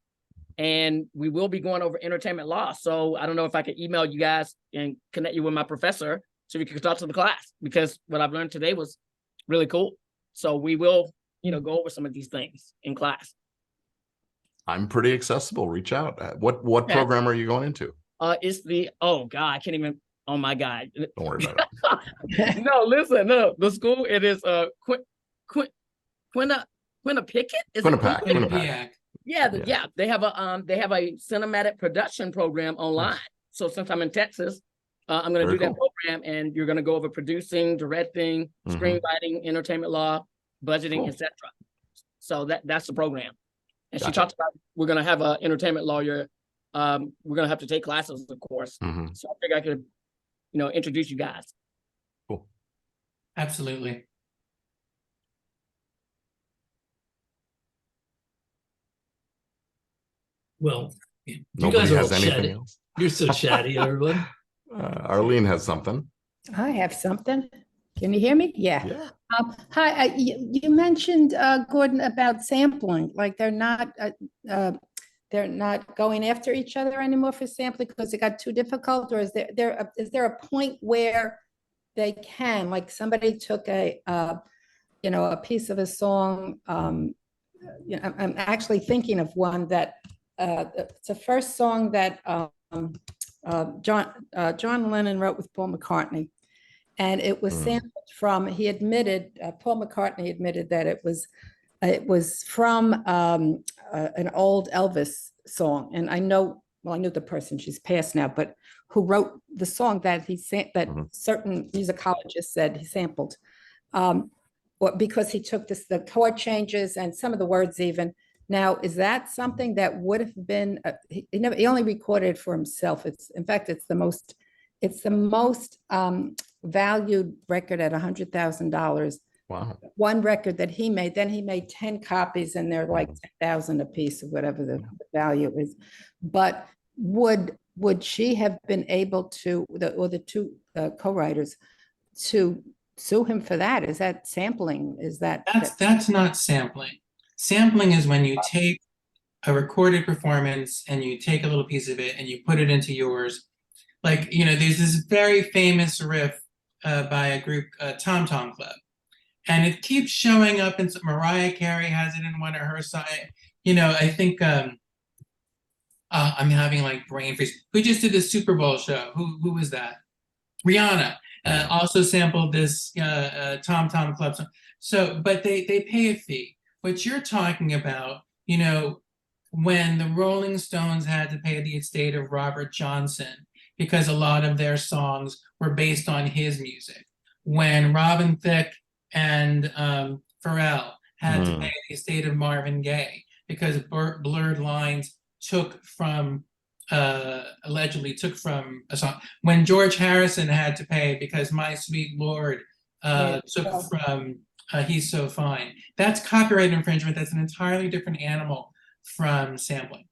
and we will be going over entertainment law. So I don't know if I could email you guys and connect you with my professor so we can talk to the class, because what I've learned today was really cool. So we will, go over some of these things in class. I'm pretty accessible. Reach out. What program are you going into? It's the, oh God, I can't even. Oh my God! Don't worry about it. No, listen, no. The school, it is Quinnipiac. Is it Quinnipiac. Yeah. They have a cinematic production program online. Nice. So since I'm in Texas, I'm going to do that program, and you're going to go over producing, directing, screenwriting, entertainment law, budgeting, etc. So that's the program. And she talked about we're going to have an entertainment lawyer. We're going to have to take classes, of course. So I think I could, introduce you guys. Cool. Absolutely. Well, you Nobody guys are has all anything chatty. else. You're so chatty, everyone. Arlene has something. I have something. Can you hear me? Yeah. Yeah. Hi, you mentioned, Gordon, about sampling, like they're not going after each other anymore for sampling because it got too difficult, or is there a point where they can, like somebody took a piece of a song. I'm actually thinking of one that it's the first song that John Lennon wrote with Paul McCartney, and it was sampled from. Paul McCartney admitted that it was from an old Elvis song, and I knew the person, she's passed now, but who wrote the song that certain musicologists said he sampled, because he took the chord changes and some of the words even. Now, is that something that would have been? He only recorded it for himself. It's the most valued record at $100,000. Wow. One record that he made. Then he made 10 copies, and they're like 10,000 a piece, or whatever the value is. But would she have been able to, or the two co-writers, to sue him for that? Is that sampling? That's not sampling. Sampling is when you take a recorded performance and you take a little piece of it and you put it into yours. Like, there's this very famous riff by a group, Tom Tom Club. And it keeps showing up, and Mariah Carey has it in one of her songs. I think I'm having like brain freeze. Who just did the Super Bowl show? Who was that? Rihanna also sampled this Tom Tom Club song. So, but they pay a fee. What you're talking about, when the Rolling Stones had to pay the estate of Robert Johnson because a lot of their songs were based on his music. When Robin Thicke and Pharrell had to pay the estate of Marvin Gaye because Blurred Lines allegedly took from a song. When George Harrison had to pay because My Sweet Lord took from He's So Fine. That's copyright infringement. That's an entirely different animal from sampling.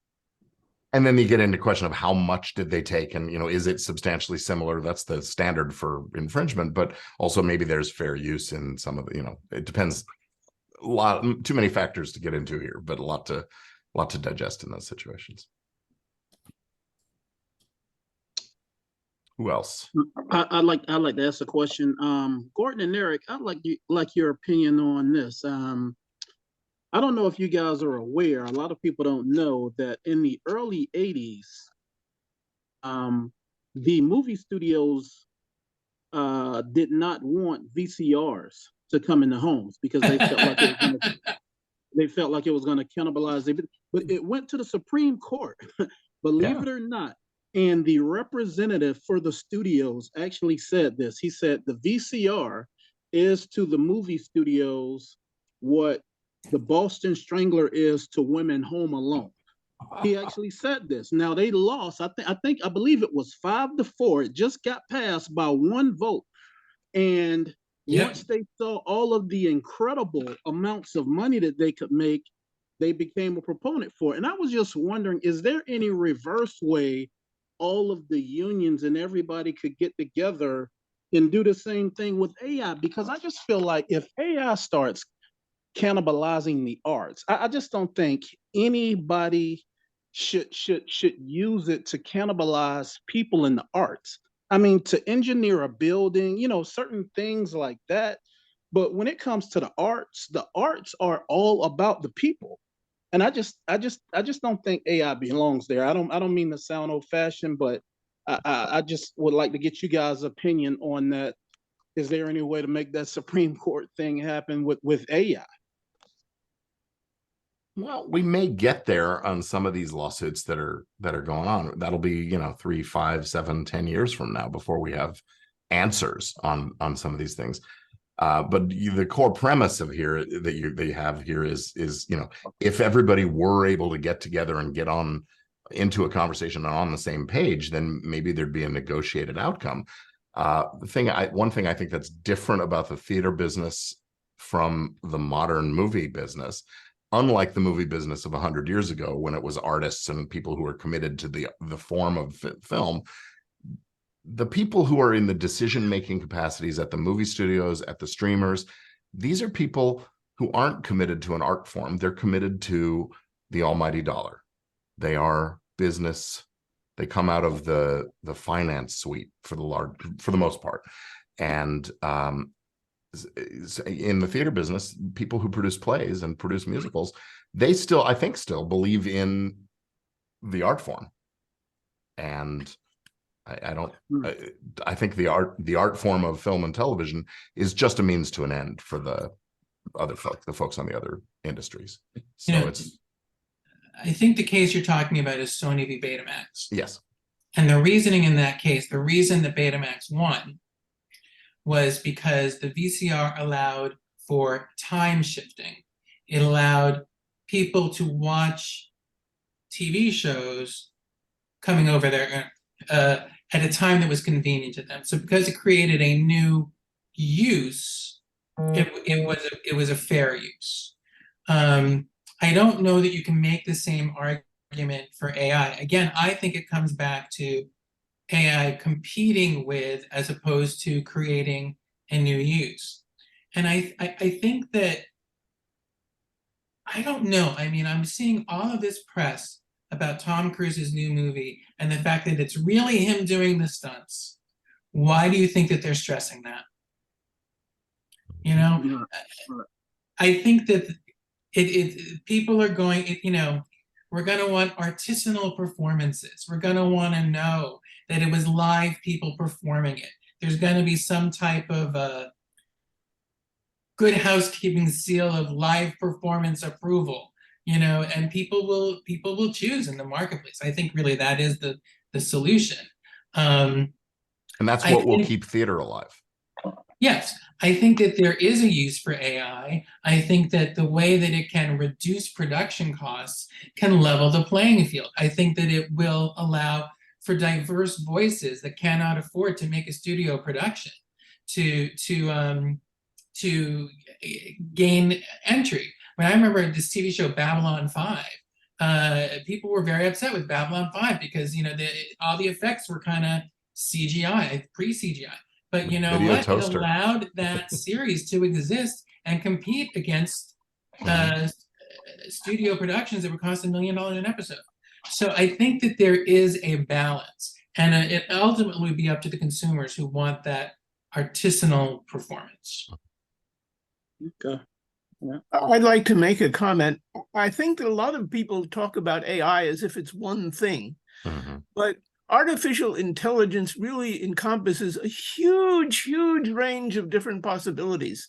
And then you get into question of how much did they take, and is it substantially similar? That's the standard for infringement, but also maybe there's fair use in some of the, it depends. Too many factors to get into here, but a lot to digest in those situations. Who else? I'd like to ask a question. Gordon and Eric, I'd like your opinion on this. I don't know if you guys are aware, a lot of people don't know that in the early 80s, the movie studios did not want VCRs to come into homes because they felt like it was going to cannibalize it. But it went to the Supreme Court, believe it or not. And the representative for the studios actually said this. He said the VCR is to the movie studios what the Boston Strangler is to women home alone. He actually said this. Now they lost. I believe it was 5-4. It just got passed by one vote. And once they saw all of the incredible amounts of money that they could make, they became a proponent for it. And I was just wondering, is there any reverse way all of the unions and everybody could get together and do the same thing with AI? Because I just feel like if AI starts cannibalizing the arts, I just don't think anybody should use it to cannibalize people in the arts. I mean, to engineer a building, certain things like that. But when it comes to the arts are all about the people. And I just don't think AI belongs there. I don't mean to sound old fashioned, but I just would like to get you guys' opinion on that. Is there any way to make that Supreme Court thing happen with AI? Well, we may get there on some of these lawsuits that are going on. That'll be 3, 5, 7, 10 years from now before we have answers on some of these things. But the core premise of here that you have here is if everybody were able to get together and get on into a conversation and on the same page, then maybe there'd be a negotiated outcome. One thing I think that's different about the theater business from the modern movie business, unlike the movie business of 100 years ago, when it was artists and people who were committed to the form of film, the people who are in the decision-making capacities at the movie studios, at the streamers, these are people who aren't committed to an art form. They're committed to the almighty dollar. They are business. They come out of the finance suite for the most part. And in the theater business, people who produce plays and produce musicals, they still believe in the art form. And I think the art form of film and television is just a means to an end for the folks on the other industries. So I think the case you're talking about is Sony v. Betamax. Yes. And the reasoning in that case, the reason that Betamax won was because the VCR allowed for time shifting. It allowed people to watch TV shows coming over there at a time that was convenient to them. So because it created a new use, it was a fair use. I don't know that you can make the same argument for AI. Again, I think it comes back to AI competing with as opposed to creating a new use. And I think that, I don't know. I mean, I'm seeing all of this press about Tom Cruise's new movie and the fact that it's really him doing the stunts. Why do you think that they're stressing that? I think that people are going, we're going to want artisanal performances. We're going to want to know that it was live people performing it. There's going to be some type of good housekeeping seal of live performance approval, and people will choose in the marketplace. I think really that is the solution. And that's what will keep theater alive. Yes, I think that there is a use for AI. I think that the way that it can reduce production costs can level the playing field. I think that it will allow for diverse voices that cannot afford to make a studio production to gain entry. When I remember this TV show Babylon 5, people were very upset with Babylon 5 because all the effects were kind of CGI, pre-CGI. But you know what? It allowed that series to exist and compete against studio productions that would cost $1 million an episode. So I think that there is a balance, and it ultimately would be up to the consumers who want that artisanal performance. Okay. Yeah. I'd like to make a comment. I think that a lot of people talk about AI as if it's one thing, but artificial intelligence really encompasses a huge, huge range of different possibilities.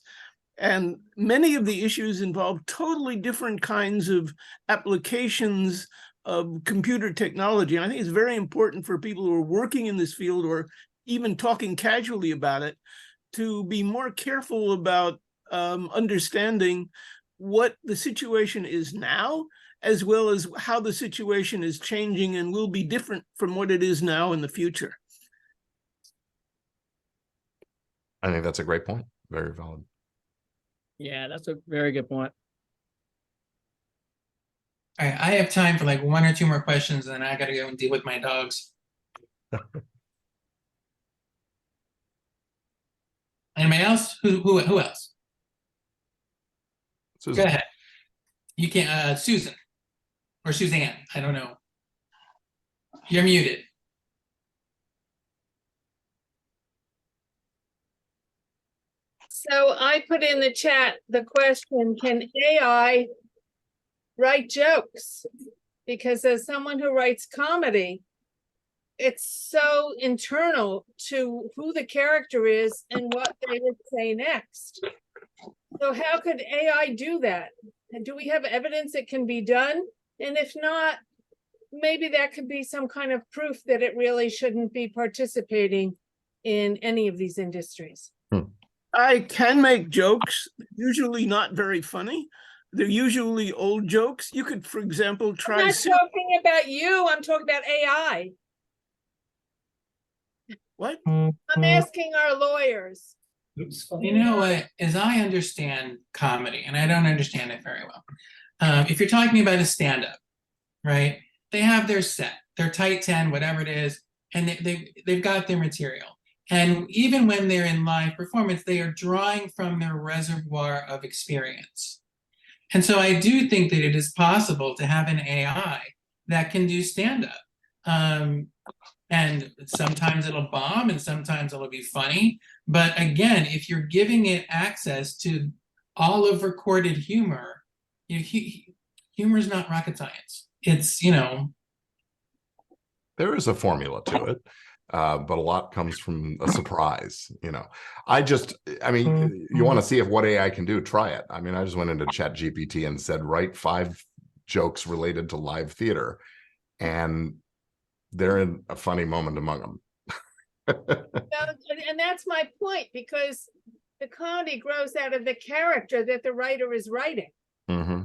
And many of the issues involve totally different kinds of applications of computer technology. And I think it's very important for people who are working in this field or even talking casually about it to be more careful about understanding what the situation is now, as well as how the situation is changing and will be different from what it is now in the future. I think that's a great point. Very valid. Yeah, that's a very good point. All right, I have time for like one or two more questions, and then I gotta go and deal with my dogs. Anybody else? Who else? Susan. Go ahead. You can't, Susan or Suzanne. I don't know. You're muted. So I put in the chat the question, can AI write jokes? Because as someone who writes comedy, it's so internal to who the character is and what they would say next. So how could AI do that? And do we have evidence it can be done? And if not, maybe that could be some kind of proof that it really shouldn't be participating in any of these industries. I can make jokes, usually not very funny. They're usually old jokes. You could, for example, I'm try. not talking about you, I'm talking about AI. What? I'm asking our lawyers. You know what? As I understand comedy, and I don't understand it very well, if you're talking about a stand-up, right? They have their set, their tight 10, whatever it is, and they've got their material. And even when they're in live performance, they are drawing from their reservoir of experience. And so I do think that it is possible to have an AI that can do stand-up. And sometimes it'll bomb and sometimes it'll be funny. But again, if you're giving it access to all of recorded humor, humor is not rocket science. It's, There is a formula to it, but a lot comes from a surprise. I mean, you want to see if what AI can do, try it. I mean, I just went into ChatGPT and said, write 5 jokes related to live theater, and they're in a funny moment among them. And that's my point, because the comedy grows out of the character that the writer is writing. Mm-hmm.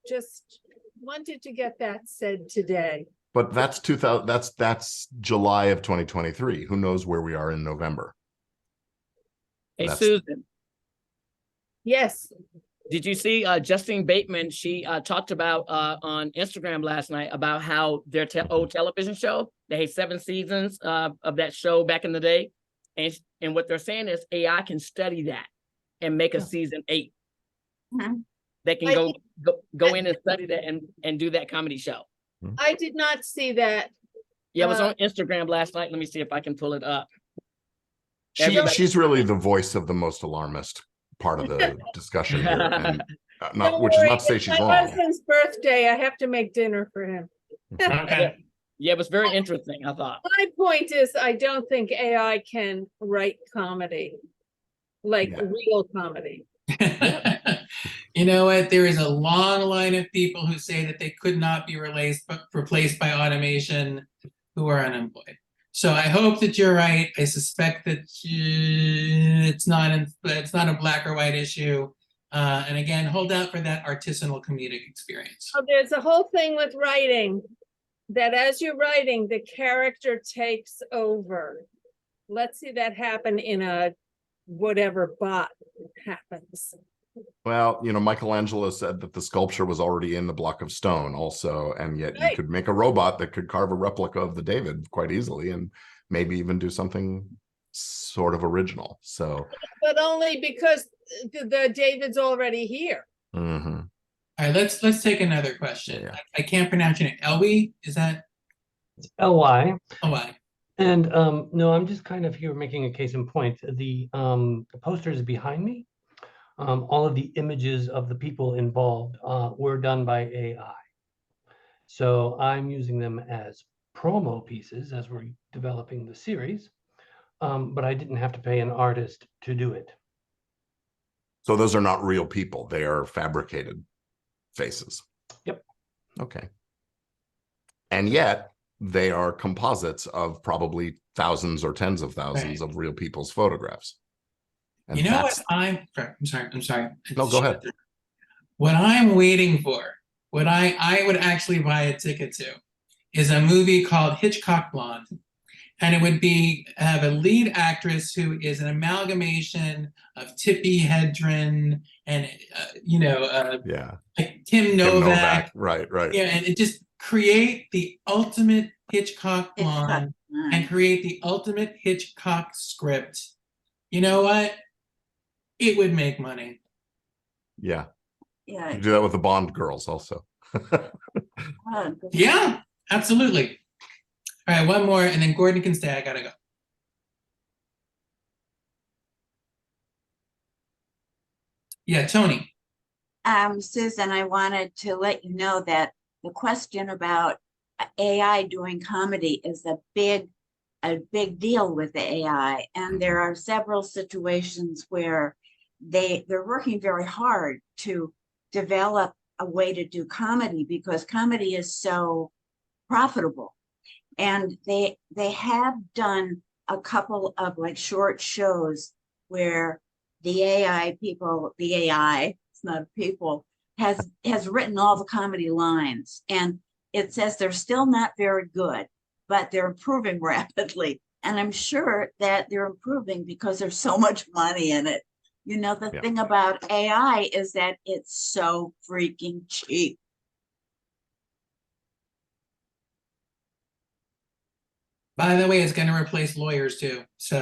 Just wanted to get that said today. But that's 2000. That's July of 2023. Who knows where we are in November? Hey, That's- Susan, Yes. did you see Justine Bateman? She talked about on Instagram last night about how their old television show, they had 7 seasons of that show back in the day. And what they're saying is AI can study that and make a season 8. They can go in and study that and do that comedy show. I did not see that. Yeah, it was on Instagram last night. Let me see if I can pull it up. She's really the voice of the most alarmist part of the discussion here, and which is not to say she's wrong. My husband's birthday, I have to make dinner for him. okay. Yeah, it was very interesting, I thought. My point is, I don't think AI can write comedy, like real comedy. You know what? There is a long line of people who say that they could not be replaced by automation who are unemployed. So I hope that you're right. I suspect that it's not a black or white issue. And again, hold out for that artisanal comedic experience. Oh, there's a whole thing with writing, that as you're writing, the character takes over. Let's see that happen in a whatever bot happens. Well, Michelangelo said that the sculpture was already in the block of stone also, and yet you could make a robot that could carve a replica of the David quite easily and maybe even do something sort of original. So, but only because the David's already here. Mm-hmm. All right, let's take another question. Yeah. I can't pronounce your name. Elwy, is that? L-Y. L-Y. And no, I'm just kind of here making a case in point. The posters behind me, all of the images of the people involved were done by AI. So I'm using them as promo pieces as we're developing the series, but I didn't have to pay an artist to do it. So those are not real people. They are fabricated faces. Yep. Okay. And yet they are composites of probably thousands or tens of thousands Right. of real people's photographs. And You know that's, what I'm sorry. No, go ahead. What I'm waiting for, what I would actually buy a ticket to, is a movie called Hitchcock Blonde. And it would be have a lead actress who is an amalgamation of Tippi Hedren and yeah. like Tim Tim Novak. Right, right. Yeah, and it just create the ultimate Hitchcock Blonde and create the ultimate Hitchcock script. You know what? It would make money. Yeah. Yeah. You do that with the Bond girls also. Yeah, absolutely. All right, one more, and then Gordon can stay. I gotta go. Yeah, Tony. Susan, I wanted to let you know that the question about AI doing comedy is a big deal with the AI. And there are several situations where they're working very hard to develop a way to do comedy because comedy is so profitable. And they have done a couple of like short shows where the AI people, the AI, it's not people, has written all the comedy lines. And it says they're still not very good, but they're improving rapidly. And I'm sure that they're improving because there's so much money in it. You know, the thing about AI is that it's so freaking cheap. By the way, it's going to replace lawyers too. So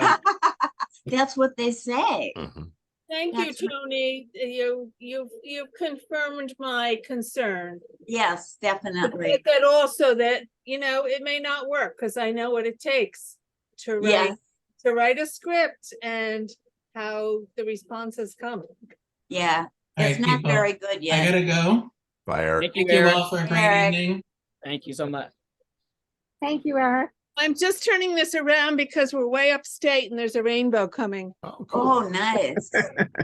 that's what they say. Mm-hmm. Thank you, Tony. You've confirmed my concern. Yes, definitely. But that also that it may not work because I know what it takes to write a script and how the responses come. Yeah, it's not people, very good yet. I gotta go. Bye, Eric. Thank you all for a great evening. Thank you so much. Thank you, Eric. I'm just turning this around because we're way upstate and there's a rainbow coming. Oh, cool. Oh, nice.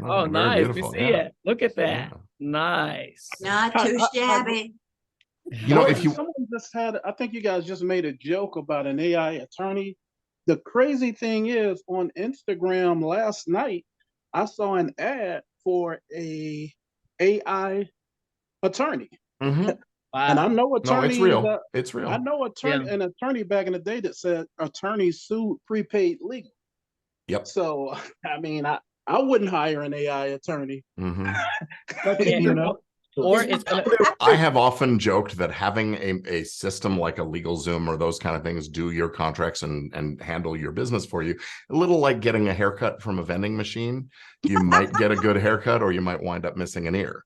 Oh, nice. We see it. Look at that. Yeah. Nice. Not too shabby. You know, if you someone just had, I think you guys just made a joke about an AI attorney. The crazy thing is, on Instagram last night, I saw an ad for a AI attorney. Mm-hmm. Wow. And I know attorneys. No, it's real. It's real. I know an attorney back in the day that said attorneys sued prepaid legal. Yep. So I mean, I wouldn't hire an AI attorney. Mm-hmm. You know. Or it's gonna. I have often joked that having a system like a LegalZoom or those kind of things do your contracts and handle your business for you, a little like getting a haircut from a vending machine. You might get a good haircut or you might wind up missing an ear.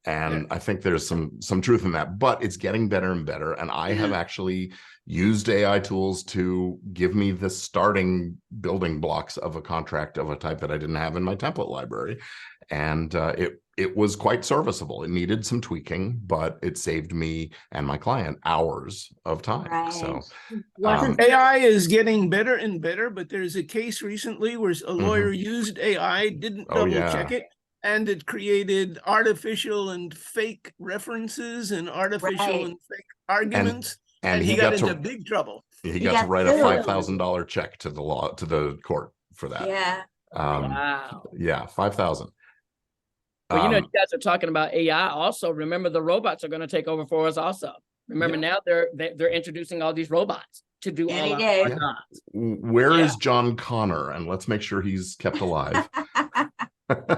And I think there's some truth in that, but it's getting better and better. And I have actually used AI tools to give me the starting building blocks of a contract of a type that I didn't have in my template library. And it was quite serviceable. It needed some tweaking, but it saved me and my client hours of time. Right. So AI is getting better and better, but there's a case recently where a lawyer used AI, didn't double check it, and it created artificial and fake references and artificial and fake arguments, and he got into big trouble. He got to write a $5,000 check to the court for that. Yeah. Wow. Yeah, 5,000. Well, you guys are talking about AI. Also, remember the robots are going to take over for us. Also, remember now they're introducing all these robots to do all our jobs. Where is John Connor? And let's make sure he's kept alive.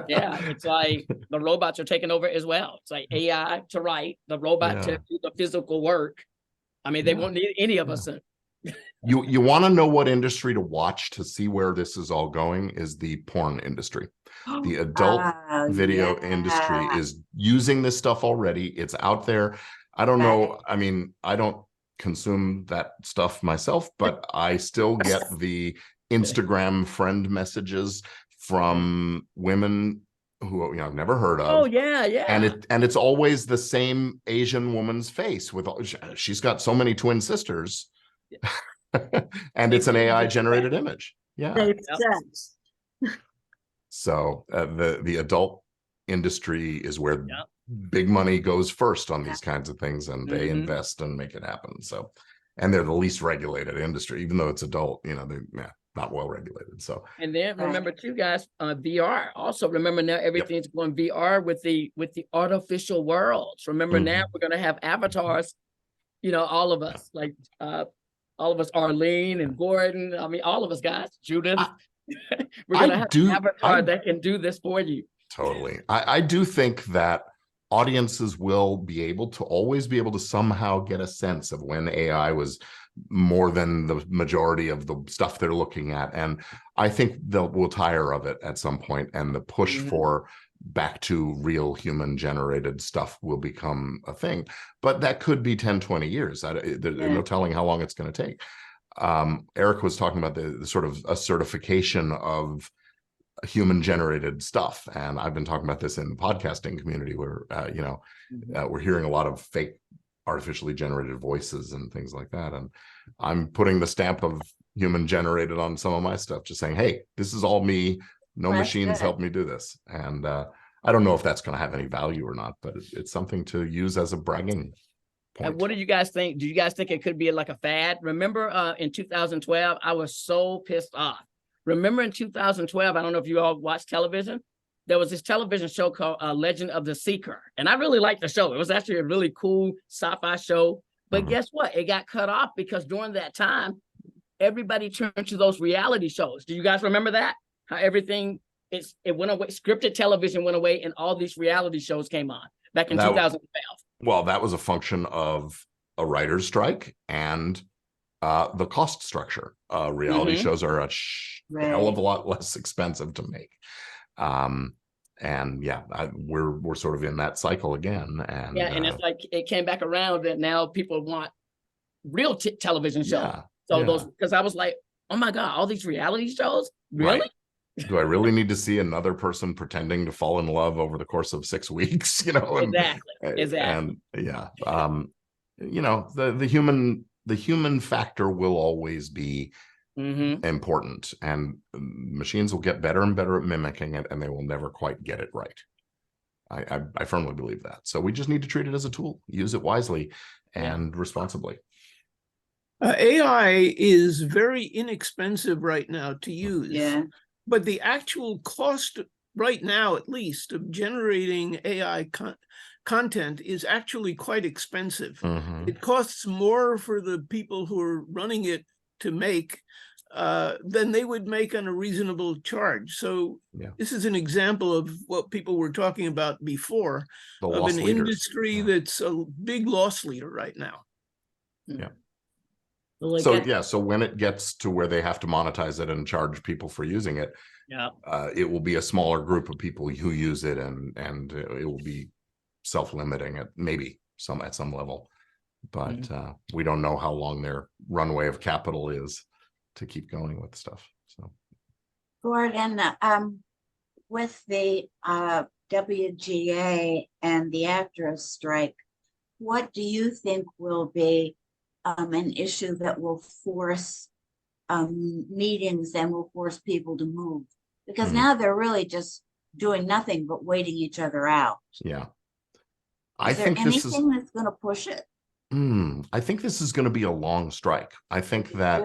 Yeah, it's like the robots are taking over as well. It's like AI to write, the robot to do the physical work. I mean, they won't need any of us. You want to know what industry to watch to see where this is all going is the porn industry. The adult video industry is using this stuff already. It's out there. I don't know. I mean, I don't consume that stuff myself, but I still get the Instagram friend messages from women who I've never heard of. Oh yeah, yeah. And it's always the same Asian woman's face with she's got so many twin sisters. And it's an AI generated image. Yeah. So the adult industry is where big money goes first on these kinds of things, and they invest and make it happen. So, and they're the least regulated industry, even though it's adult, you know, they're not well regulated. So, And then remember too, guys, VR. Also remember now everything's going VR with the artificial worlds. Remember now we're gonna have avatars, you know, all of us, like all of us, Arlene and Gordon. I mean, all of us guys, Judith. We're gonna have an avatar that can do this for you. Totally. I do think that audiences will always be able to somehow get a sense of when AI was more than the majority of the stuff they're looking at. And I think we'll tire of it at some point, and the push for back to real human generated stuff will become a thing. But that could be 10, 20 years. There's no telling how long it's going to take. Eric was talking about the sort of a certification of human generated stuff, and I've been talking about this in the podcasting community where we're hearing a lot of fake artificially generated voices and things like that, and I'm putting the stamp of human generated on some of my stuff, just saying, hey, this is all me, no machines help me do this. And I don't know if that's going to have any value or not, but it's something to use as a bragging point. And what do you guys think? Do you guys think it could be like a fad? Remember in 2012, I was so pissed off. Remember in 2012, I don't know if you all watched television, there was this television show called Legend of the Seeker. And I really liked the show. It was actually a really cool sci-fi show. But guess what? It got cut off because during that time, everybody turned to those reality shows. Do you guys remember that? How everything, it went away, scripted television went away, and all these reality shows came on back in 2012. Well, that was a function of a writer's strike and the cost structure. Reality shows are a hell of a lot less expensive to make. And yeah, we're sort of in that cycle again. And and it's like it came back around that now people want real television shows. Those, because I was like, oh my God, all these reality shows, really? Right. Do I really need to see another person pretending to fall in love over the course of 6 weeks? You know, exactly. And yeah, you know, the human factor will always be important, and machines will get better and better at mimicking it, and they will never quite get it right. I firmly believe that. So we just need to treat it as a tool, use it wisely and responsibly. AI is very inexpensive right now to use, but the actual cost right now, at least, of generating AI content is actually quite expensive. It costs more for the people who are running it to make than they would make on a reasonable charge. So this is an example of what people were talking about before, of an industry that's a big loss leader right now. So when it gets to where they have to monetize it and charge people for using it, it will be a smaller group of people who use it, and it will be self-limiting at some level. But we don't know how long their runway of capital is to keep going with stuff. So, Gordon, with the WGA and the AFTRA strike, what do you think will be an issue that will force meetings and will force people to move? Because now they're really just doing nothing but waiting each other out. I think this is anything that's going to push it? I think this is going to be a long strike. I think that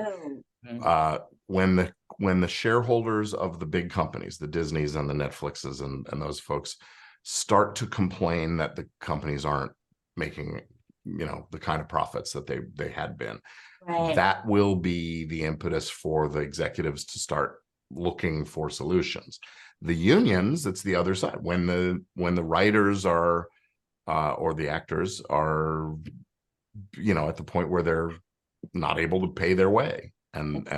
when the shareholders of the big companies, the Disneys and the Netflixes and those folks, start to complain that the companies aren't making, you know, the kind of profits that they had been, that will be the impetus for the executives to start looking for solutions. The unions, it's the other side. When the writers are or the actors are, you know, at the point where they're not able to pay their way and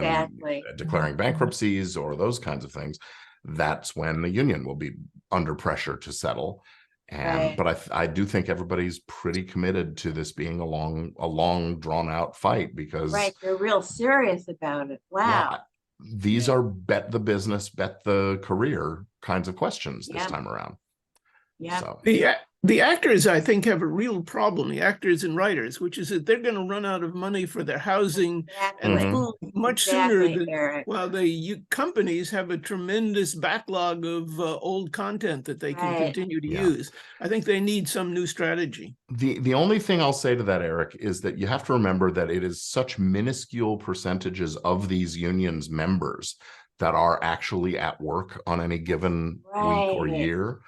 declaring bankruptcies or those kinds of things, that's when the union will be under pressure to settle. And but I do think everybody's pretty committed to this being a long drawn out fight, because they're real serious about it. These are bet the business, bet the career kinds of questions this time around. The The actors, I think, have a real problem, the actors and writers, which is that they're going to run out of money for their housing and Mhm. food much sooner Exactly, than, Eric. while the companies have a tremendous backlog of old content that they can Right. continue to Yeah. use. I think they need some new strategy. The only thing I'll say to that, Eric, is that you have to remember that it is such minuscule percentages of these unions members that are actually at work on any given week or Right. year.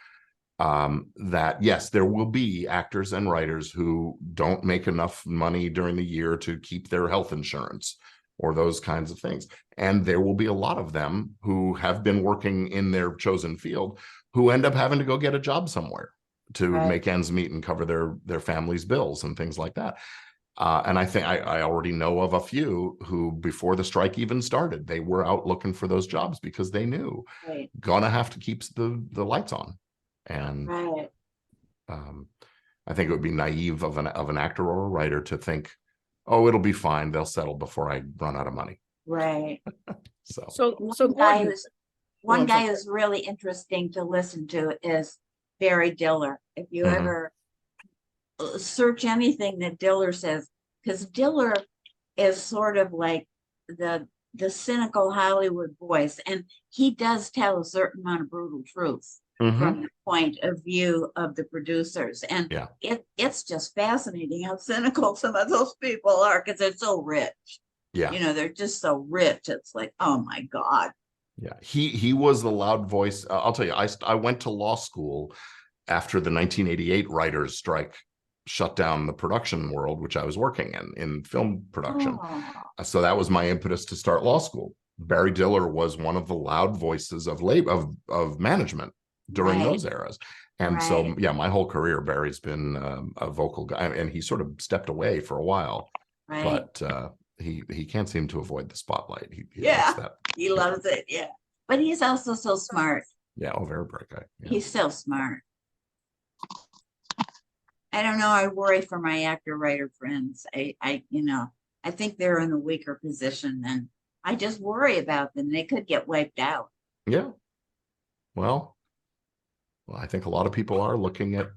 That yes, there will be actors and writers who don't make enough money during the year to keep their health insurance or those kinds of things. And there will be a lot of them who have been working in their chosen field who end up having to go get a job somewhere to Right. make ends meet and cover their family's bills and things like that. And I think I already know of a few who, before the strike even started, they were out looking for those jobs because they knew Right. gonna have to keep the lights on. And Right. I think it would be naive of an actor or a writer to think, oh, it'll be fine, they'll settle before I run out of money. Right. So So One guy Gordon, who's one I'm guy sorry. who's really interesting to listen to is Barry Diller. If you Mhm. ever search anything that Diller says, because Diller is sort of like the cynical Hollywood voice, and he does tell a certain amount of brutal truth Mhm. from the point of view of the producers. And Yeah. it's just fascinating how cynical some of those people are, because they're so rich. Yeah. You know, they're just so rich. It's like, oh my God. Yeah, he was the loud voice. I'll tell you, I went to law school after the 1988 writers' strike shut down the production world, which I was working in film production. Oh, So that was my impetus to start law school. Barry Diller was one of the loud voices of management during Right. those eras. And so, Right. yeah, my whole career, Barry's been a vocal guy, and he sort of stepped away for a while, right. but he can't seem to avoid the spotlight. He Yeah. likes that. He loves it. Yeah. But he's also so smart. Yeah, oh, very bright guy. Yeah. He's so smart. I don't know. I worry for my actor writer friends. I think they're in a weaker position, and I just worry about them. They could get wiped out. Yeah. Well, I think a lot of people are looking at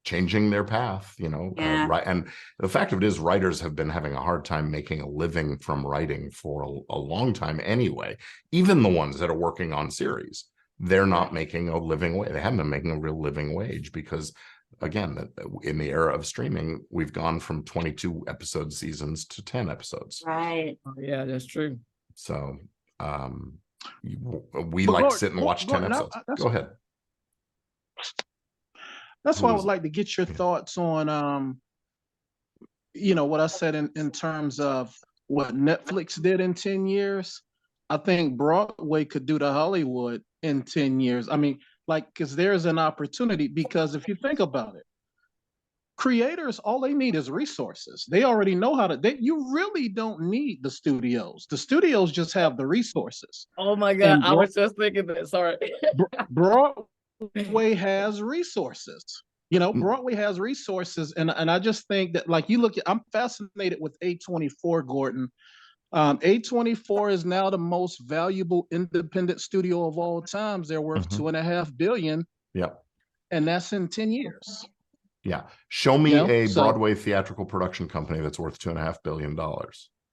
changing their path, Yeah. right. And the fact of it is, writers have been having a hard time making a living from writing for a long time anyway. Even the ones that are working on series, they're not making a living wage. They haven't been making a real living wage because, again, in the era of streaming, we've gone from 22 episode seasons to 10 episodes. Right. oh, yeah, that's true. So we But like to Gordon- sit and watch 10 Gordon, episodes. that's- Go ahead. That's why I Who would is- like to get your Yeah. thoughts on, what I said in terms of what Netflix did in 10 years. I think Broadway could do to Hollywood in 10 years. I mean, because there's an opportunity, because if you think about it, creators, all they need is resources. They already know how to, you really don't need the studios. The studios just have the resources. Oh my God, And I was just thinking that. Sorry. Broadway has resources. Broadway has resources, and I just think that, like, you look at, I'm fascinated with A24, Gordon. A24 is now the most valuable independent studio of all times. They're worth Mhm. $2.5 billion, Yeah. and that's in 10 years. Yeah. Show me a So- Broadway theatrical production company that's worth $2.5 billion.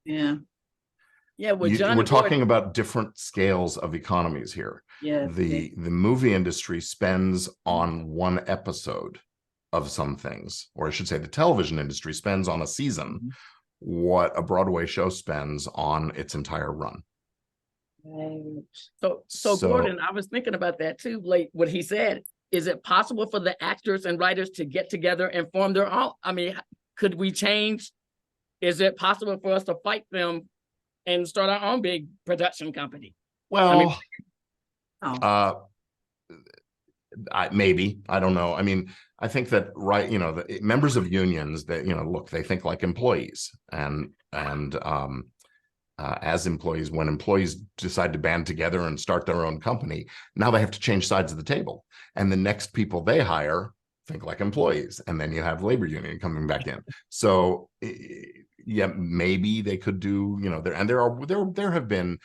Yeah. Yeah, with We're Johnny talking Gordon. about different scales of economies here. Yeah. The movie industry spends on one episode of some things, or I should say the television industry spends on a season what a Broadway show spends on its entire run. Right. So So- Gordon, I was thinking about that too, like what he said. Is it possible for the actors and writers to get together and form their own? I mean, could we change? Is it possible for us to fight them and start our own big production company? Well, Oh. maybe, I don't know. I mean, I think that, right, the members of unions that, look, they think like employees, and as employees, when employees decide to band together and start their own company, now they have to change sides of the table, and the next people they hire think like employees, and then you have labor union coming back in. So yeah, maybe they could do, there have been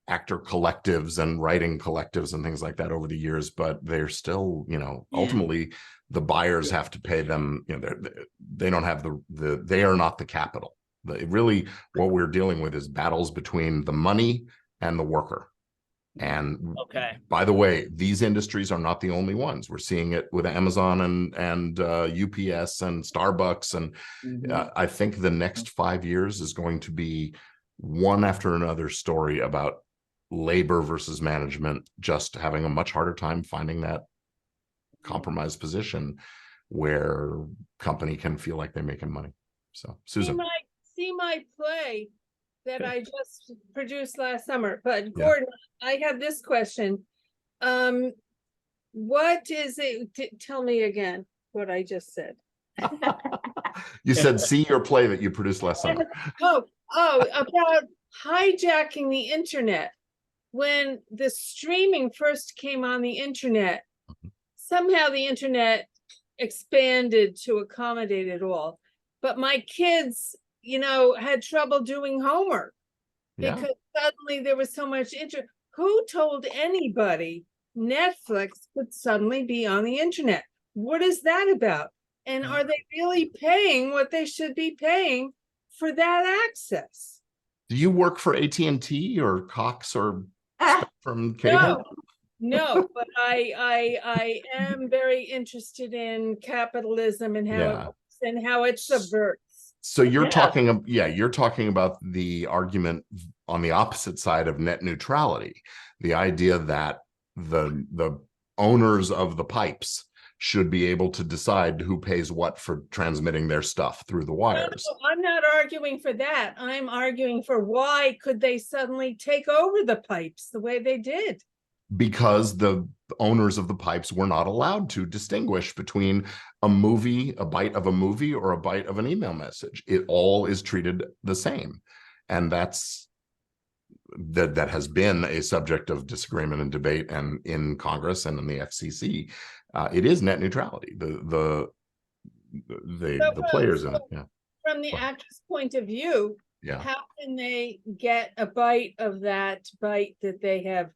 actor collectives and writing collectives and things like that over the years, but they're still, ultimately The buyers have to pay them, you know, they don't have they are not the capital. Really, what we're dealing with is battles between the money and the worker. And Okay. by the way, these industries are not the only ones. We're seeing it with Amazon and UPS and Starbucks. And I think the next 5 years is going to be one after another story about labor versus management just having a much harder time finding that compromised position where company can feel like they're making money. So, Susan. See my play that I just produced last summer. But Gordon, I have this question. What is it? Tell me again what I just said. You said, see your play that you produced last summer. Oh, about hijacking the internet. When the streaming first came on the internet, somehow the internet expanded to accommodate it all. But my kids, you know, had trouble doing homework because suddenly there was so much interest. Who told anybody Netflix could suddenly be on the internet? What is that about? And are they really paying what they should be paying for that access? Do you work for AT&T or Cox or from cable? No, but I am very interested in capitalism and how it works and how it subverts. So you're talking, you're talking about the argument on the opposite side of net neutrality, the idea that the owners of the pipes should be able to decide who pays what for transmitting their stuff through the wires. No, I'm not arguing for that. I'm arguing for why could they suddenly take over the pipes the way they did? Because the owners of the pipes were not allowed to distinguish between a movie, a byte of a movie, or a byte of an email message. It all is treated the same. And that has been a subject of disagreement and debate and in Congress and in the FCC. It is net neutrality. The players in it. Yeah. From the actor's point of view, how can they get a bite of that bite that they have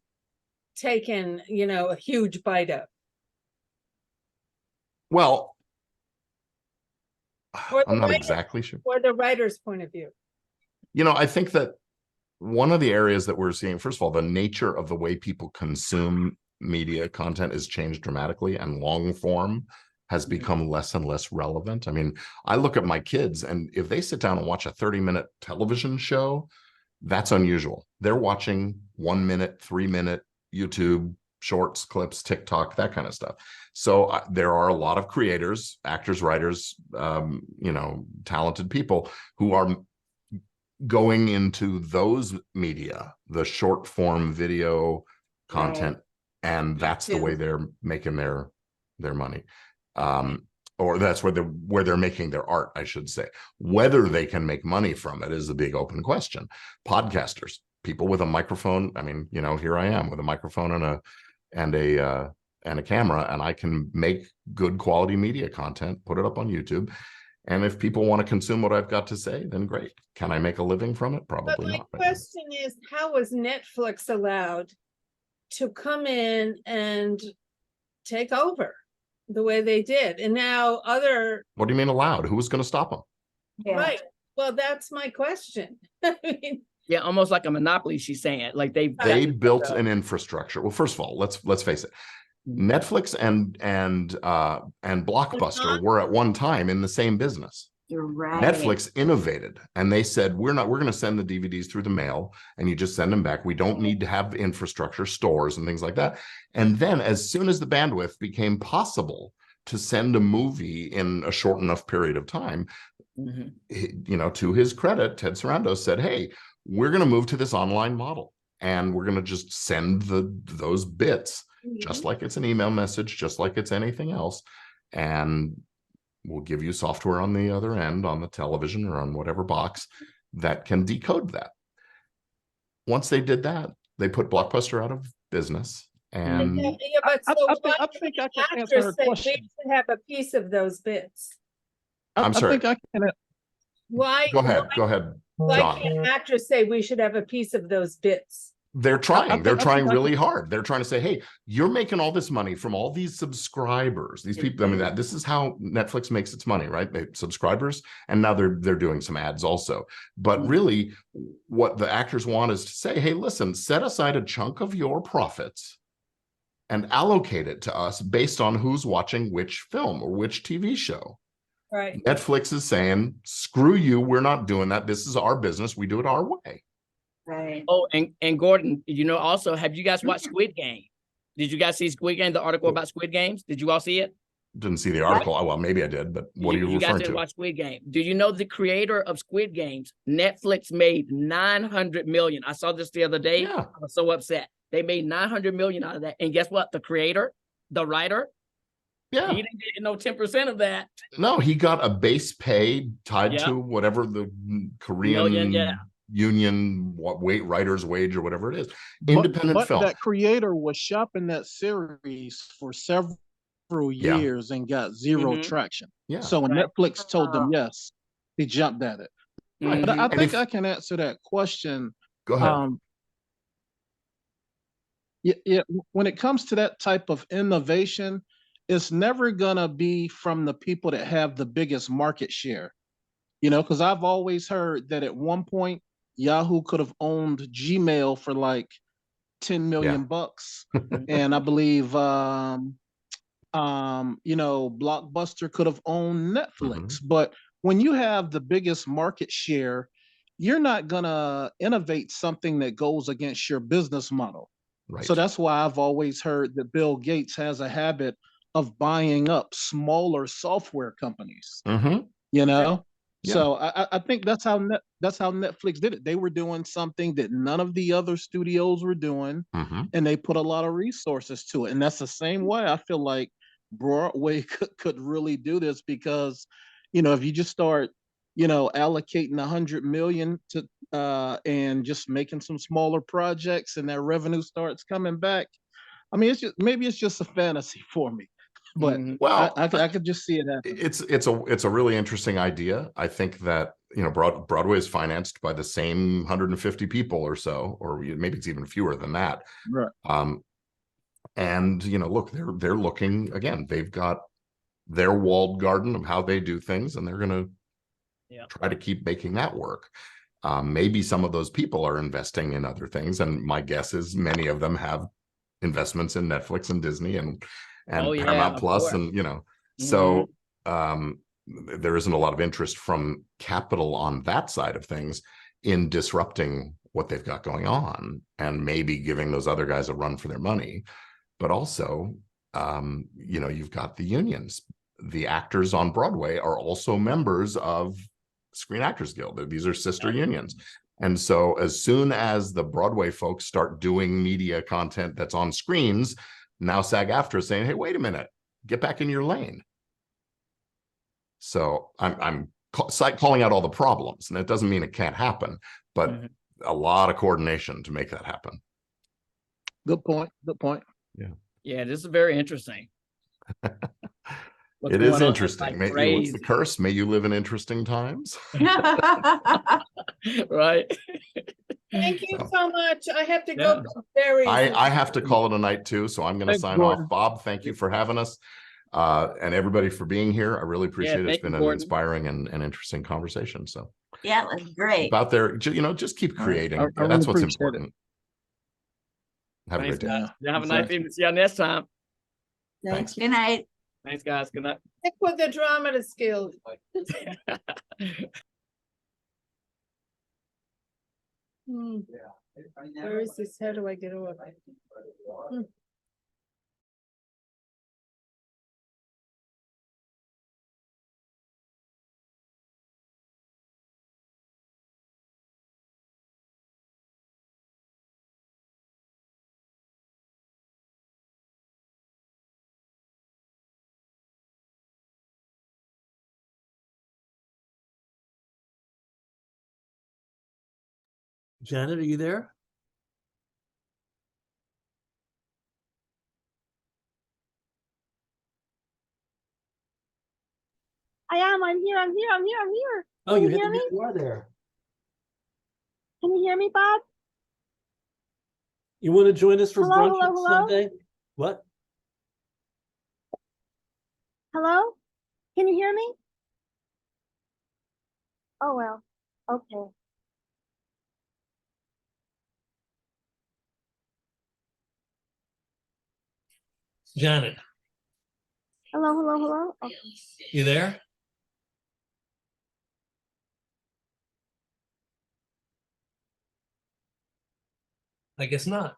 taken, you know, a huge bite of? Well, I'm not exactly sure. Or the writer's point of view. You know, I think that one of the areas that we're seeing, first of all, the nature of the way people consume media content has changed dramatically, and long form has become less and less relevant. I mean, I look at my kids, and if they sit down and watch a 30-minute television show, that's unusual. They're watching 1 minute, 3 minute YouTube shorts, clips, TikTok, that kind of stuff. So there are a lot of creators, actors, writers, you know, talented people who are going into those media, the short form video content, and that's the way they're making their money. Or that's where they're making their art, I should say. Whether they can make money from it is a big open question. Podcasters, people with a microphone. I mean, you know, here I am with a microphone and a camera, and I can make good quality media content, put it up on YouTube. And if people want to consume what I've got to say, then great. Can I make a living from it? Probably not. But my question is, how was Netflix allowed to come in and take over the way they did? And now What do you mean allowed? Who was going to stop them? Right. Well, that's my question. I mean, yeah, almost like a monopoly, she's saying. Like they built an infrastructure. Well, first of all, let's face it. Netflix and Blockbuster were at one time in the same business. You're right. Netflix innovated, and they said, we're going to send the DVDs through the mail, and you just send them back. We don't need to have infrastructure, stores and things like that. And then as soon as the bandwidth became possible to send a movie in a short enough period of time, you know, to his credit, Ted Sarandos said, hey, we're going to move to this online model, and we're going to just send those bits just like it's an email message, just like it's anything else. And we'll give you software on the other end, on the television or on whatever box that can decode that. Once they did that, they put Blockbuster out of business. And but so I think I can answer her question. We should have a piece of those bits. I'm sorry. I think I can. Why? Go ahead, Why John. can't actors say we should have a piece of those bits? They're trying. They're I think trying I really can- hard. They're trying to say, hey, you're making all this money from all these subscribers. These people, I mean, this is how Netflix makes its money, right? They subscribers, and now they're doing some ads also. But really, what the actors want is to say, hey, listen, set aside a chunk of your profits and allocate it to us based on who's watching which film or which TV show. Right. Netflix is saying, screw you, we're not doing that. This is our business. We do it our way. Right. Oh, and Gordon, also, have you guys watched Squid Game? Did you guys see Squid Game, the article about Squid Games? Did you all see it? Didn't see the article. Oh, well, maybe I did, but what are you You guys referring didn't to? watch Squid Game. Do you know the creator of Squid Games, Netflix made 900 million. I saw this the other day. Yeah. I was so upset. They made 900 million out of that. And guess what? The creator, the writer, Yeah. he didn't get no 10% of that. No, he got a base pay tied Yeah. to whatever the Korean union writer's wage or whatever it is. Independent but film. that creator was shopping that series for several years and got zero traction. Yeah. So when Netflix told them yes, he jumped at it. Right. But I And think if- I can answer that question. Go ahead. Yeah, when it comes to that type of innovation, it's never gonna be from the people that have the biggest market share. Because I've always heard that at one point Yahoo could have owned Gmail for like 10 million bucks. And I believe Blockbuster could have owned Netflix. But when you have the biggest market share, you're not gonna innovate something that goes against your business model. Right. So that's why I've always heard that Bill Gates has a habit of buying up smaller software companies. So I think that's how Netflix did it. They were doing something that none of the other studios were doing, and they put a lot of resources to it. And that's the same way I feel like Broadway could really do this, because if you just start allocating 100 million to and just making some smaller projects, and that revenue starts coming back. I mean, maybe it's just a fantasy for me, but I could just see it happen. It's a really interesting idea. I think that Broadway is financed by the same 150 people or so, or maybe it's even fewer than that. Right. And look, they're looking again. They've got their walled garden of how they do things, and they're going to try to keep making that work. Maybe some of those people are investing in other things, and my guess is many of them have investments in Netflix and Disney and Paramount Plus, and so there isn't a lot of interest from capital on that side of things in disrupting what they've got going on, and maybe giving those other guys a run for their money. But also, you've got the unions. The actors on Broadway are also members of Screen Actors Guild. These are sister unions. And so as soon as the Broadway folks start doing media content that's on screens, now SAG-AFTRA is saying, hey, wait a minute, get back in your lane. So I'm calling out all the problems, and it doesn't mean it can't happen, but a lot of coordination to make that happen. Good point. Yeah, this is very interesting. It is interesting. What's the curse? May you live in interesting times. Right. Thank you so much. I have to go. I have to call it a night too, so I'm going to sign off. Bob, thank you for having us, and everybody for being here. I really appreciate it. It's been an inspiring and interesting conversation. So yeah, it was great. Out there, just keep creating. That's what's important. Have a great day. Have a nice evening. See you next time. Thanks. Good night. Thanks, guys. Good night. Stick with the drama skills. Where is this? How do I get over? Janet, are you there? I am. I'm here. Oh, Can you hear me? You are there. Can you hear me, Bob? You want to join us for Hello, brunch hello, on hello? Sunday? What? Hello? Can you hear me? Oh, well, okay. Janet, Hello, hello, hello? Okay. you there? I guess not.